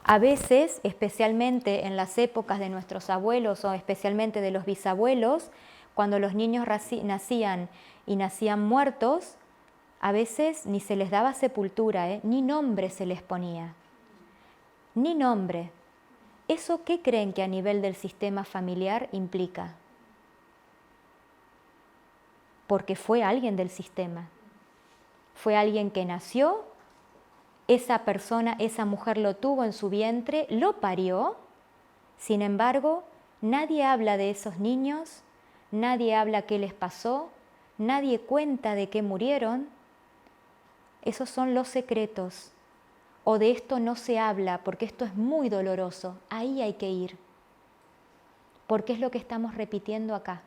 A veces, especialmente en las épocas de nuestros abuelos o especialmente de los bisabuelos, cuando los niños nacían y nacían muertos, a veces ni se les daba sepultura, ni nombre se les ponía, ni nombre. ¿Eso qué creen que a nivel del sistema familiar implica? Porque fue alguien del sistema, fue alguien que nació, esa persona, esa mujer lo tuvo en su vientre, lo parió, sin embargo, nadie habla de esos niños, nadie habla qué les pasó, nadie cuenta de qué murieron. Esos son los secretos. O de esto no se habla porque esto es muy doloroso. Ahí hay que ir. Porque es lo que estamos repitiendo acá.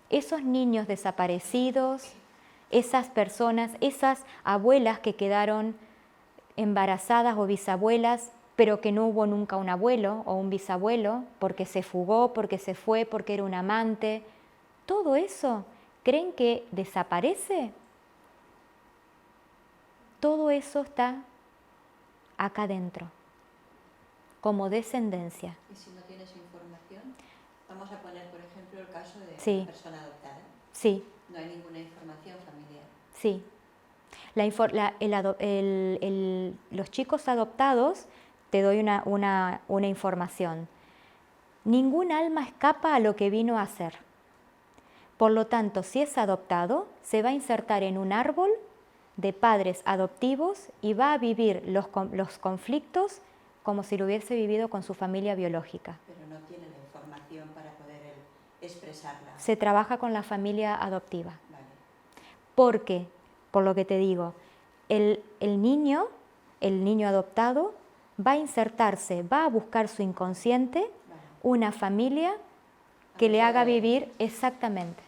Esos niños desaparecidos, esas personas, esas abuelas que quedaron embarazadas o bisabuelas, pero que no hubo nunca un abuelo o un bisabuelo, porque se fugó, porque se fue, porque era un amante. Todo eso, ¿creen que desaparece? Todo eso está acá dentro, como descendencia. Y si no tienes información, vamos a poner, por ejemplo, el caso de Sí. una persona adoptada. Sí, No hay ninguna información familiar. sí. Los chicos adoptados, te doy una información. Ningún alma escapa a lo que vino a hacer. Por lo tanto, si es adoptado, se va a insertar en un árbol de padres adoptivos y va a vivir los conflictos como si lo hubiese vivido con su familia biológica. Pero no tiene la información para poder él expresarla. Se trabaja con la familia adoptiva. Vale. Porque, por lo que te digo, el niño adoptado va a insertarse, va a buscar su inconsciente, Vale. una familia que le haga vivir exactamente,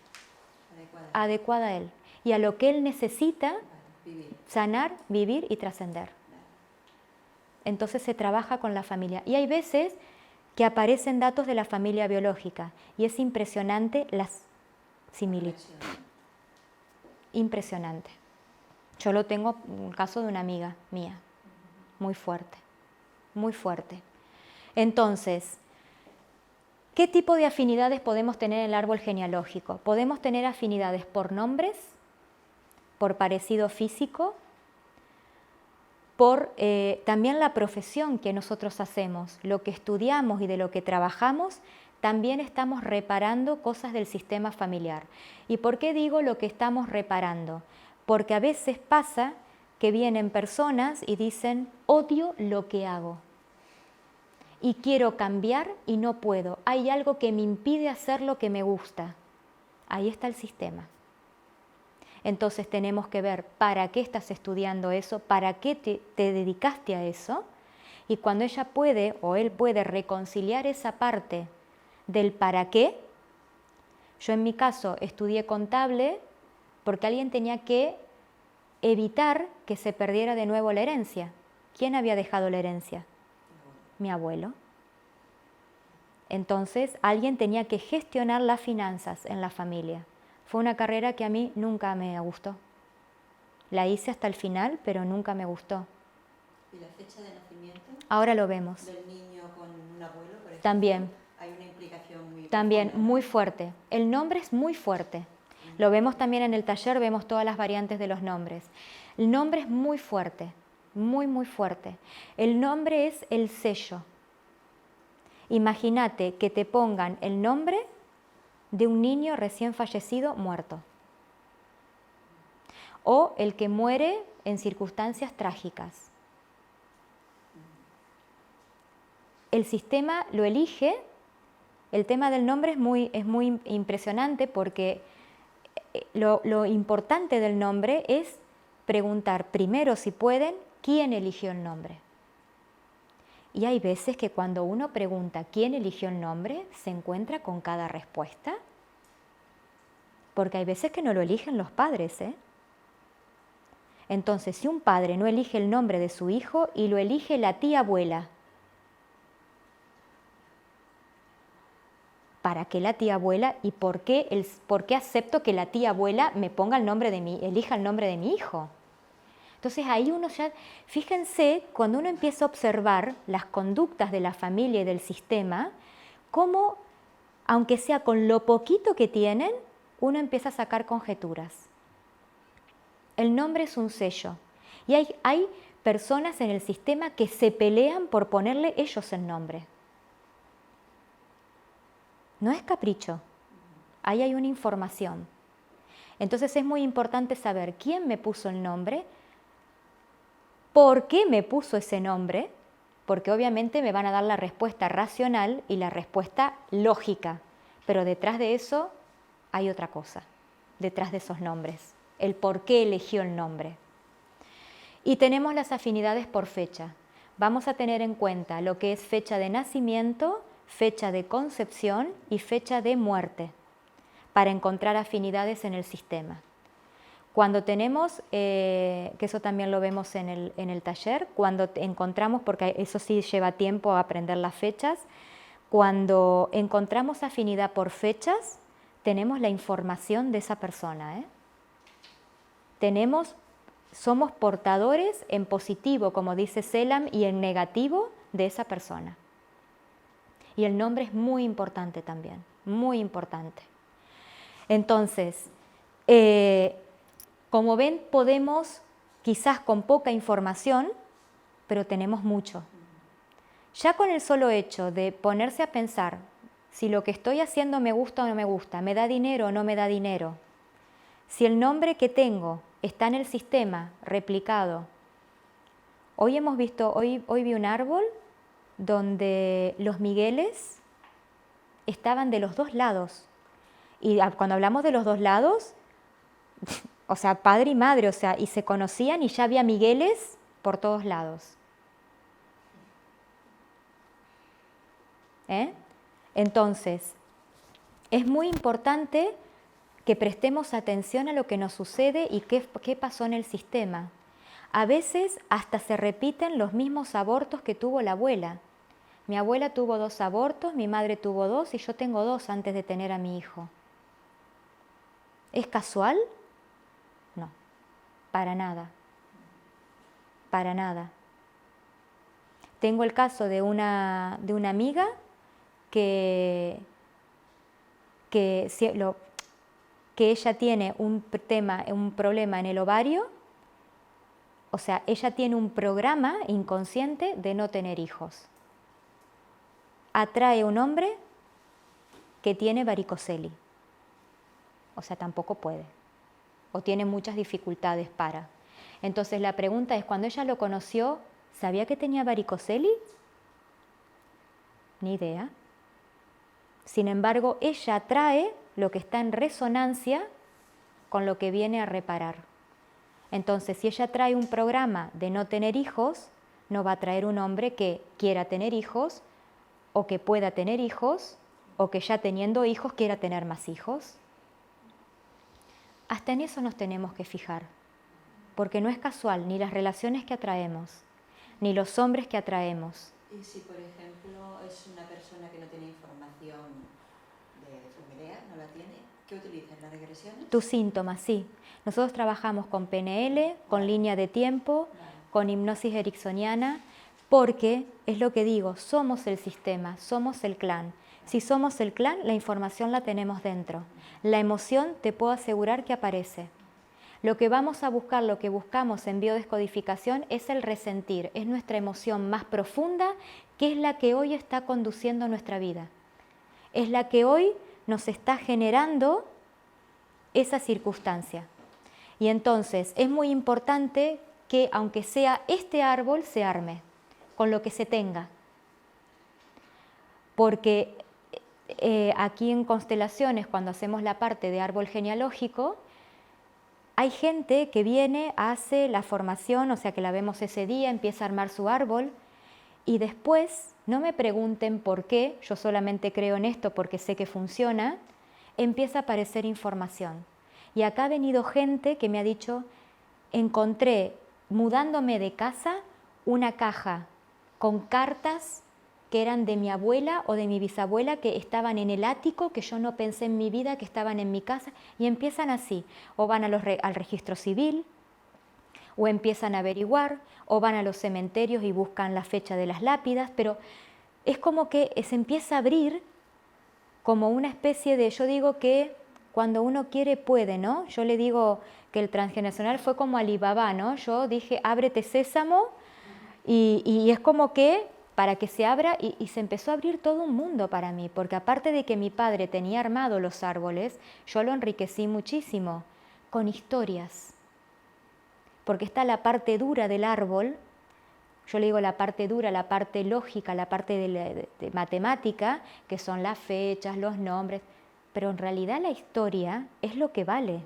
adecuada a él y a lo que él necesita. Vale. Vivir. Sanar, vivir y trascender. Entonces se trabaja con la familia. Y hay veces que aparecen datos de la familia biológica y es impresionante las similitudes. Impresionante. Yo lo tengo en el caso de una amiga mía. Muy fuerte. Muy fuerte. Entonces, ¿qué tipo de afinidades podemos tener en el árbol genealógico? Podemos tener afinidades por nombres, por parecido físico, por también la profesión que nosotros hacemos, lo que estudiamos y de lo que trabajamos, también estamos reparando cosas del sistema familiar. ¿Y por qué digo lo que estamos reparando? Porque a veces pasa que vienen personas y dicen, odio lo que hago y quiero cambiar y no puedo. Hay algo que me impide hacer lo que me gusta. Ahí está el sistema. Entonces tenemos que ver para qué estás estudiando eso, para qué te dedicaste a eso. Y cuando ella puede o él puede reconciliar esa parte del para qué, yo en mi caso estudié contable porque alguien tenía que evitar que se perdiera de nuevo la herencia. ¿Quién había dejado la herencia? Mi abuelo. Entonces alguien tenía que gestionar las finanzas en la familia. Fue una carrera que a mí nunca me gustó. La hice hasta el final, pero nunca me gustó. ¿Y la fecha de nacimiento? Ahora lo vemos. Del niño con un abuelo, por ejemplo. También. Hay una implicación muy También profunda. muy fuerte. El nombre es muy fuerte. Lo vemos también en el taller, vemos todas las variantes de los nombres. El nombre es muy fuerte, muy, muy fuerte. El nombre es el sello. Imagínate que te pongan el nombre de un niño recién fallecido muerto. O el que muere en circunstancias trágicas. El sistema lo elige. El tema del nombre es muy impresionante porque lo importante del nombre es preguntar primero, si pueden, quién eligió el nombre. Y hay veces que cuando uno pregunta quién eligió el nombre, se encuentra con cada respuesta. Porque hay veces que no lo eligen los padres, ¿eh? Entonces, si un padre no elige el nombre de su hijo y lo elige la tía abuela, ¿para qué la tía abuela y por qué acepto que la tía abuela me ponga el nombre elija el nombre de mi hijo? Entonces ahí uno ya, fíjense, cuando uno empieza a observar las conductas de la familia y del sistema, cómo, aunque sea con lo poquito que tienen, uno empieza a sacar conjeturas. El nombre es un sello. Y hay personas en el sistema que se pelean por ponerle ellos el nombre. No es capricho. Ahí hay una información. Entonces es muy importante saber quién me puso el nombre, por qué me puso ese nombre, porque obviamente me van a dar la respuesta racional y la respuesta lógica, pero detrás de eso hay otra cosa, detrás de esos nombres, el por qué eligió el nombre. Y tenemos las afinidades por fecha. Vamos a tener en cuenta lo que es fecha de nacimiento, fecha de concepción y fecha de muerte, para encontrar afinidades en el sistema. Cuando tenemos, que eso también lo vemos en el taller, cuando encontramos, porque eso sí lleva tiempo a aprender las fechas, cuando encontramos afinidad por fechas, tenemos la información de esa persona, ¿eh? Somos portadores en positivo, como dice Selam, y en negativo de esa persona. Y el nombre es muy importante también, muy importante. Entonces, como ven, podemos, quizás con poca información, pero tenemos mucho. Ya con el solo hecho de ponerse a pensar si lo que estoy haciendo me gusta o no me gusta, me da dinero o no me da dinero, si el nombre que tengo está en el sistema replicado. Hoy vi un árbol donde los Migueles estaban de los dos lados. Y cuando hablamos de los dos lados, o sea, padre y madre, o sea, y se conocían y ya había Migueles por todos lados. Entonces, es muy importante que prestemos atención a lo que nos sucede y qué pasó en el sistema. A veces hasta se repiten los mismos abortos que tuvo la abuela. Mi abuela tuvo 2 abortos, mi madre tuvo 2 y yo tengo 2 antes de tener a mi hijo. ¿Es casual? No, para nada. Para nada. Tengo el caso de una amiga que ella tiene un problema en el ovario, o sea, ella tiene un programa inconsciente de no tener hijos. Atrae un hombre que tiene varicoceli, o sea, tampoco puede, o tiene muchas dificultades para. Entonces la pregunta es, cuando ella lo conoció, ¿sabía que tenía varicoceli? Ni idea. Sin embargo, ella atrae lo que está en resonancia con lo que viene a reparar. Entonces, si ella trae un programa de no tener hijos, no va a traer un hombre que quiera tener hijos, o que pueda tener hijos, o que ya teniendo hijos quiera tener más hijos. Hasta en eso nos tenemos que fijar, porque no es casual ni las relaciones que atraemos, ni los hombres que atraemos. Y si, por ejemplo, es una persona que no tiene información familiar, no la tiene, ¿qué utilizan? ¿Las regresiones? Tus síntomas, sí. Nosotros trabajamos con PNL, con línea de tiempo, con hipnosis ericksoniana, porque, es lo que digo, somos el sistema, somos el clan. Si somos el clan, la información la tenemos dentro. La emoción te puedo asegurar que aparece. Lo que vamos a buscar, lo que buscamos en biodescodificación es el resentir, es nuestra emoción más profunda, que es la que hoy está conduciendo nuestra vida. Es la que hoy nos está generando esa circunstancia. Y entonces es muy importante que, aunque sea este árbol, se arme con lo que se tenga. Porque aquí en Constelaciones, cuando hacemos la parte de árbol genealógico, hay gente que viene, hace la formación, o sea que la vemos ese día, empieza a armar su árbol, Y después, no me pregunten por qué, yo solamente creo en esto porque sé que funciona, empieza a aparecer información. Y acá ha venido gente que me ha dicho, encontré, mudándome de casa, una caja con cartas que eran de mi abuela o de mi bisabuela que estaban en el ático, que yo no pensé en mi vida, que estaban en mi casa, y empiezan así, o van al registro civil, o empiezan a averiguar, o van a los cementerios y buscan la fecha de las lápidas, pero es como que se empieza a abrir como una especie de, yo digo que cuando uno quiere puede, ¿no? Yo le digo que el transgeneracional fue como Alibaba, ¿no? Yo dije, ábrete sésamo, y es como que para que se abra, y se empezó a abrir todo un mundo para mí, porque aparte de que mi padre tenía armado los árboles, yo lo enriquecí muchísimo con historias, porque está la parte dura del árbol, yo le digo la parte dura, la parte lógica, la parte de matemática, que son las fechas, los nombres, pero en realidad la historia es lo que vale.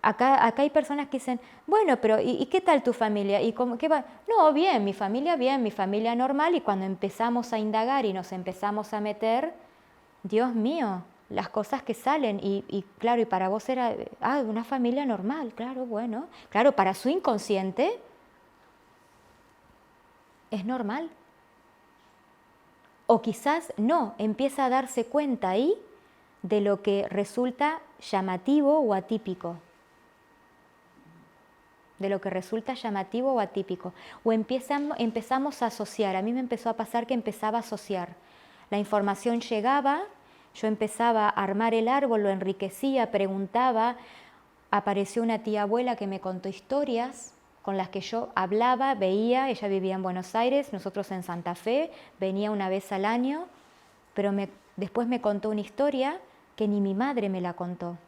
Acá hay personas que dicen, bueno, pero ¿y qué tal tu familia? ¿Y cómo, qué va? No, bien, mi familia normal, y cuando empezamos a indagar y nos empezamos a meter, Dios mío, las cosas que salen, y claro, y para vos era, una familia normal, claro, bueno, claro, para su inconsciente es normal. O quizás no, empieza a darse cuenta ahí de lo que resulta llamativo o atípico. De lo que resulta llamativo o atípico. O empezamos a asociar. A mí me empezó a pasar que empezaba a asociar. La información llegaba, yo empezaba a armar el árbol, lo enriquecía, preguntaba. Apareció una tía abuela que me contó historias con las que yo hablaba, veía. Ella vivía en Buenos Aires, nosotros en Santa Fe, venía una vez al año, pero después me contó una historia que ni mi madre me la contó.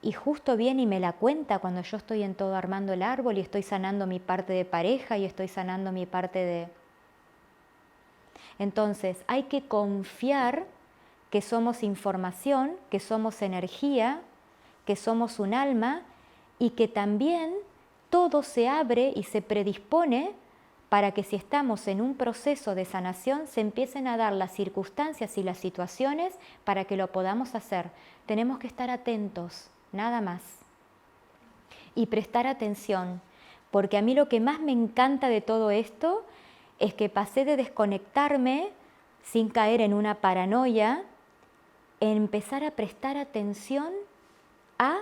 Y justo viene y me la cuenta cuando yo estoy en todo armando el árbol y estoy sanando mi parte de pareja y estoy sanando mi parte de... Entonces, hay que confiar que somos información, que somos energía, que somos un alma, y que también todo se abre y se predispone para que si estamos en un proceso de sanación se empiecen a dar las circunstancias y las situaciones para que lo podamos hacer. Tenemos que estar atentos, nada más. Y prestar atención, porque a mí lo que más me encanta de todo esto es que pasé de desconectarme sin caer en una paranoia, en empezar a prestar atención a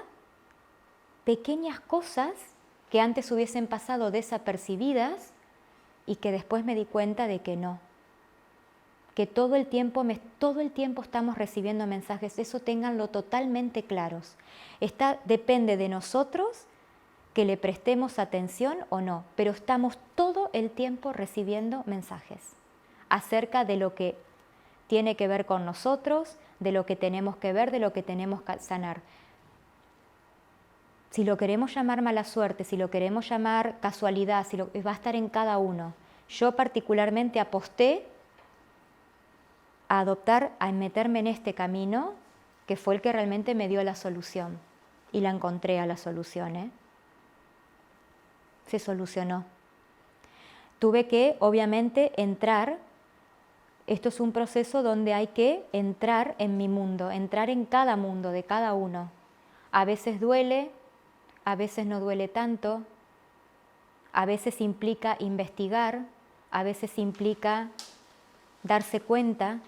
pequeñas cosas que antes hubiesen pasado desapercibidas y que después me di cuenta de que no. Que todo el tiempo estamos recibiendo mensajes, eso ténganlo totalmente claros. Depende de nosotros que le prestemos atención o no, pero estamos todo el tiempo recibiendo mensajes acerca de lo que tiene que ver con nosotros, de lo que tenemos que ver, de lo que tenemos que sanar. Si lo queremos llamar mala suerte, si lo queremos llamar casualidad, va a estar en cada uno. Yo particularmente aposté a meterme en este camino, que fue el que realmente me dio la solución. Y la encontré a la solución, ¿eh? Se solucionó. Tuve que, obviamente, entrar. Esto es un proceso donde hay que entrar en mi mundo, entrar en cada mundo de cada uno. A veces duele, a veces no duele tanto, a veces implica investigar, a veces implica darse cuenta,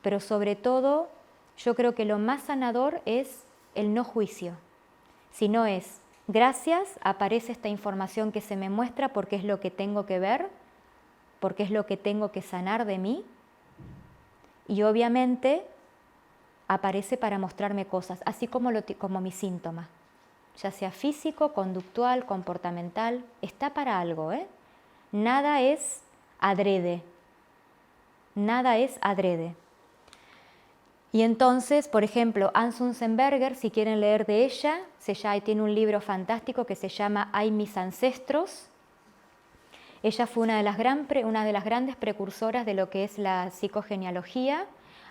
pero sobre todo yo creo que lo más sanador es el no juicio. Si no es, gracias, aparece esta información que se me muestra porque es lo que tengo que ver, porque es lo que tengo que sanar de mí, y obviamente aparece para mostrarme cosas, así como mi síntoma, ya sea físico, conductual, comportamental, está para algo, ¿eh? Nada es adrede, nada es adrede. Y entonces, por ejemplo, Anne Sunzenberger, si quieren leer de ella, tiene un libro fantástico que se llama Ay, mis ancestros. Ella fue una de las grandes precursoras de lo que es la psicogenealogía.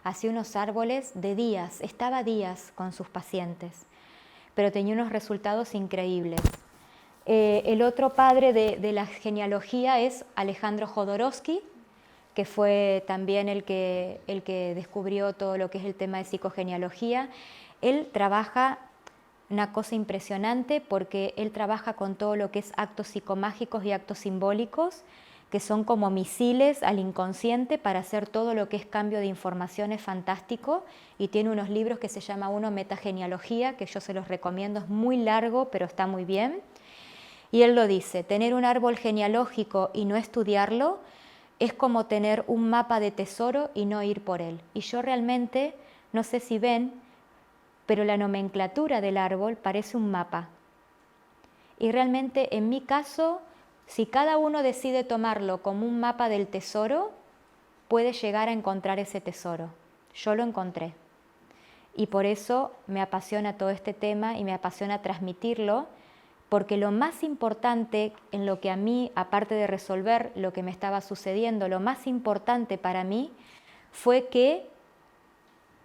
Hacía unos árboles de días, estaba días con sus pacientes, pero tenía unos resultados increíbles. El otro padre de la genealogía es Alejandro Jodorowsky, que fue también el que descubrió todo lo que es el tema de psicogenealogía. Él trabaja una cosa impresionante porque él trabaja con todo lo que es actos psicomágicos y actos simbólicos, que son como misiles al inconsciente para hacer todo lo que es cambio de información. Es fantástico, y tiene unos libros que se llama uno Metagenealogía, que yo se los recomiendo, es muy largo pero está muy bien. Y él lo dice, tener un árbol genealógico y no estudiarlo es como tener un mapa de tesoro y no ir por él. Y yo realmente, no sé si ven, pero la nomenclatura del árbol parece un mapa. Y realmente en mi caso, si cada uno decide tomarlo como un mapa del tesoro, puede llegar a encontrar ese tesoro. Yo lo encontré. Y por eso me apasiona todo este tema y me apasiona transmitirlo, porque lo más importante en lo que a mí, aparte de resolver lo que me estaba sucediendo, lo más importante para mí fue que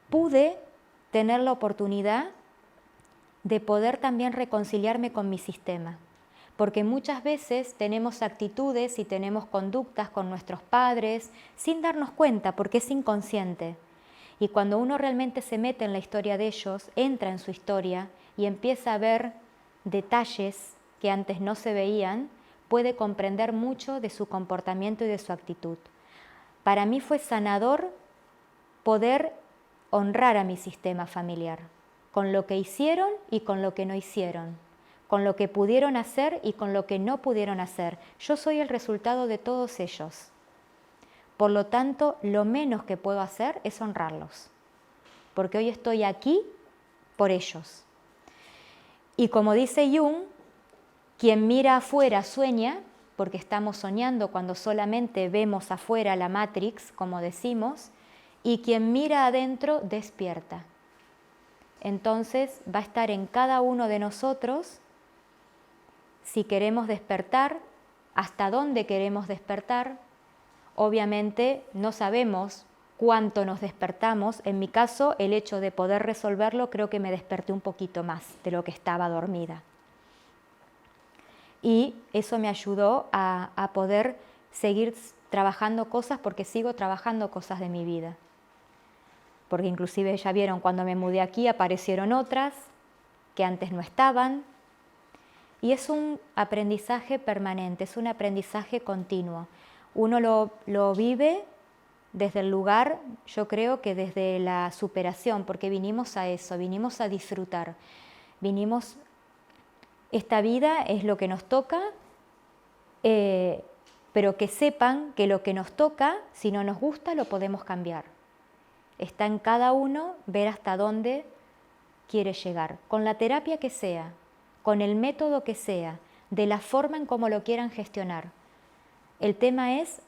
pude tener la oportunidad de poder también reconciliarme con mi sistema. Porque muchas veces tenemos actitudes y tenemos conductas con nuestros padres sin darnos cuenta, porque es inconsciente. Y cuando uno realmente se mete en la historia de ellos, entra en su historia y empieza a ver detalles que antes no se veían, puede comprender mucho de su comportamiento y de su actitud. Para mí fue sanador poder honrar a mi sistema familiar, con lo que hicieron y con lo que no hicieron, con lo que pudieron hacer y con lo que no pudieron hacer. Yo soy el resultado de todos ellos. Por lo tanto, lo menos que puedo hacer es honrarlos, porque hoy estoy aquí por ellos. Y como dice Jung, quien mira afuera sueña, porque estamos soñando cuando solamente vemos afuera la Matrix, como decimos, y quien mira adentro despierta. Entonces va a estar en cada uno de nosotros si queremos despertar, hasta dónde queremos despertar. Obviamente no sabemos cuánto nos despertamos. En mi caso, el hecho de poder resolverlo, creo que me desperté un poquito más de lo que estaba dormida. Y eso me ayudó a poder seguir trabajando cosas, porque sigo trabajando cosas de mi vida. Porque inclusive ya vieron, cuando me mudé aquí aparecieron otras que antes no estaban. Y es un aprendizaje permanente, es un aprendizaje continuo. Uno lo vive desde el lugar, yo creo que desde la superación, porque vinimos a eso, vinimos a disfrutar. Esta vida es lo que nos toca, pero que sepan que lo que nos toca, si no nos gusta, lo podemos cambiar. Está en cada uno ver hasta dónde quiere llegar, con la terapia que sea, con el método que sea, de la forma en cómo lo quieran gestionar. El tema es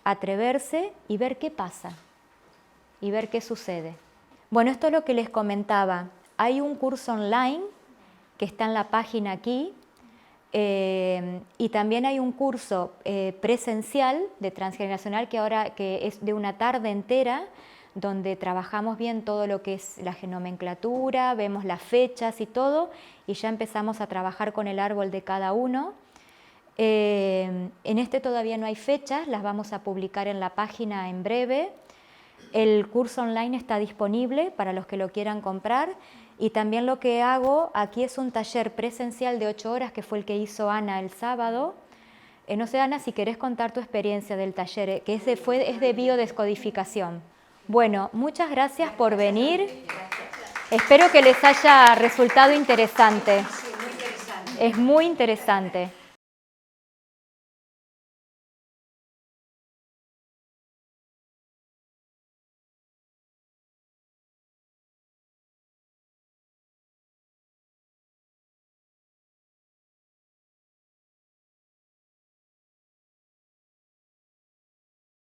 atreverse y ver qué pasa y ver qué sucede. Bueno, esto es lo que les comentaba. Hay un curso online que está en la página aquí, y también hay un curso presencial de transgeneracional que es de una tarde entera, donde trabajamos bien todo lo que es la nomenclatura, vemos las fechas y todo, y ya empezamos a trabajar con el árbol de cada uno. En este todavía no hay fechas, las vamos a publicar en la página en breve. El curso online está disponible para los que lo quieran comprar, y también lo que hago aquí es un taller presencial de 8 horas, que fue el que hizo Ana el sábado. No sé, Ana, si querés contar tu experiencia del taller, que es de biodescodificación. Bueno, muchas gracias por venir. Espero que les haya resultado interesante. Sí, muy interesante. Es muy interesante.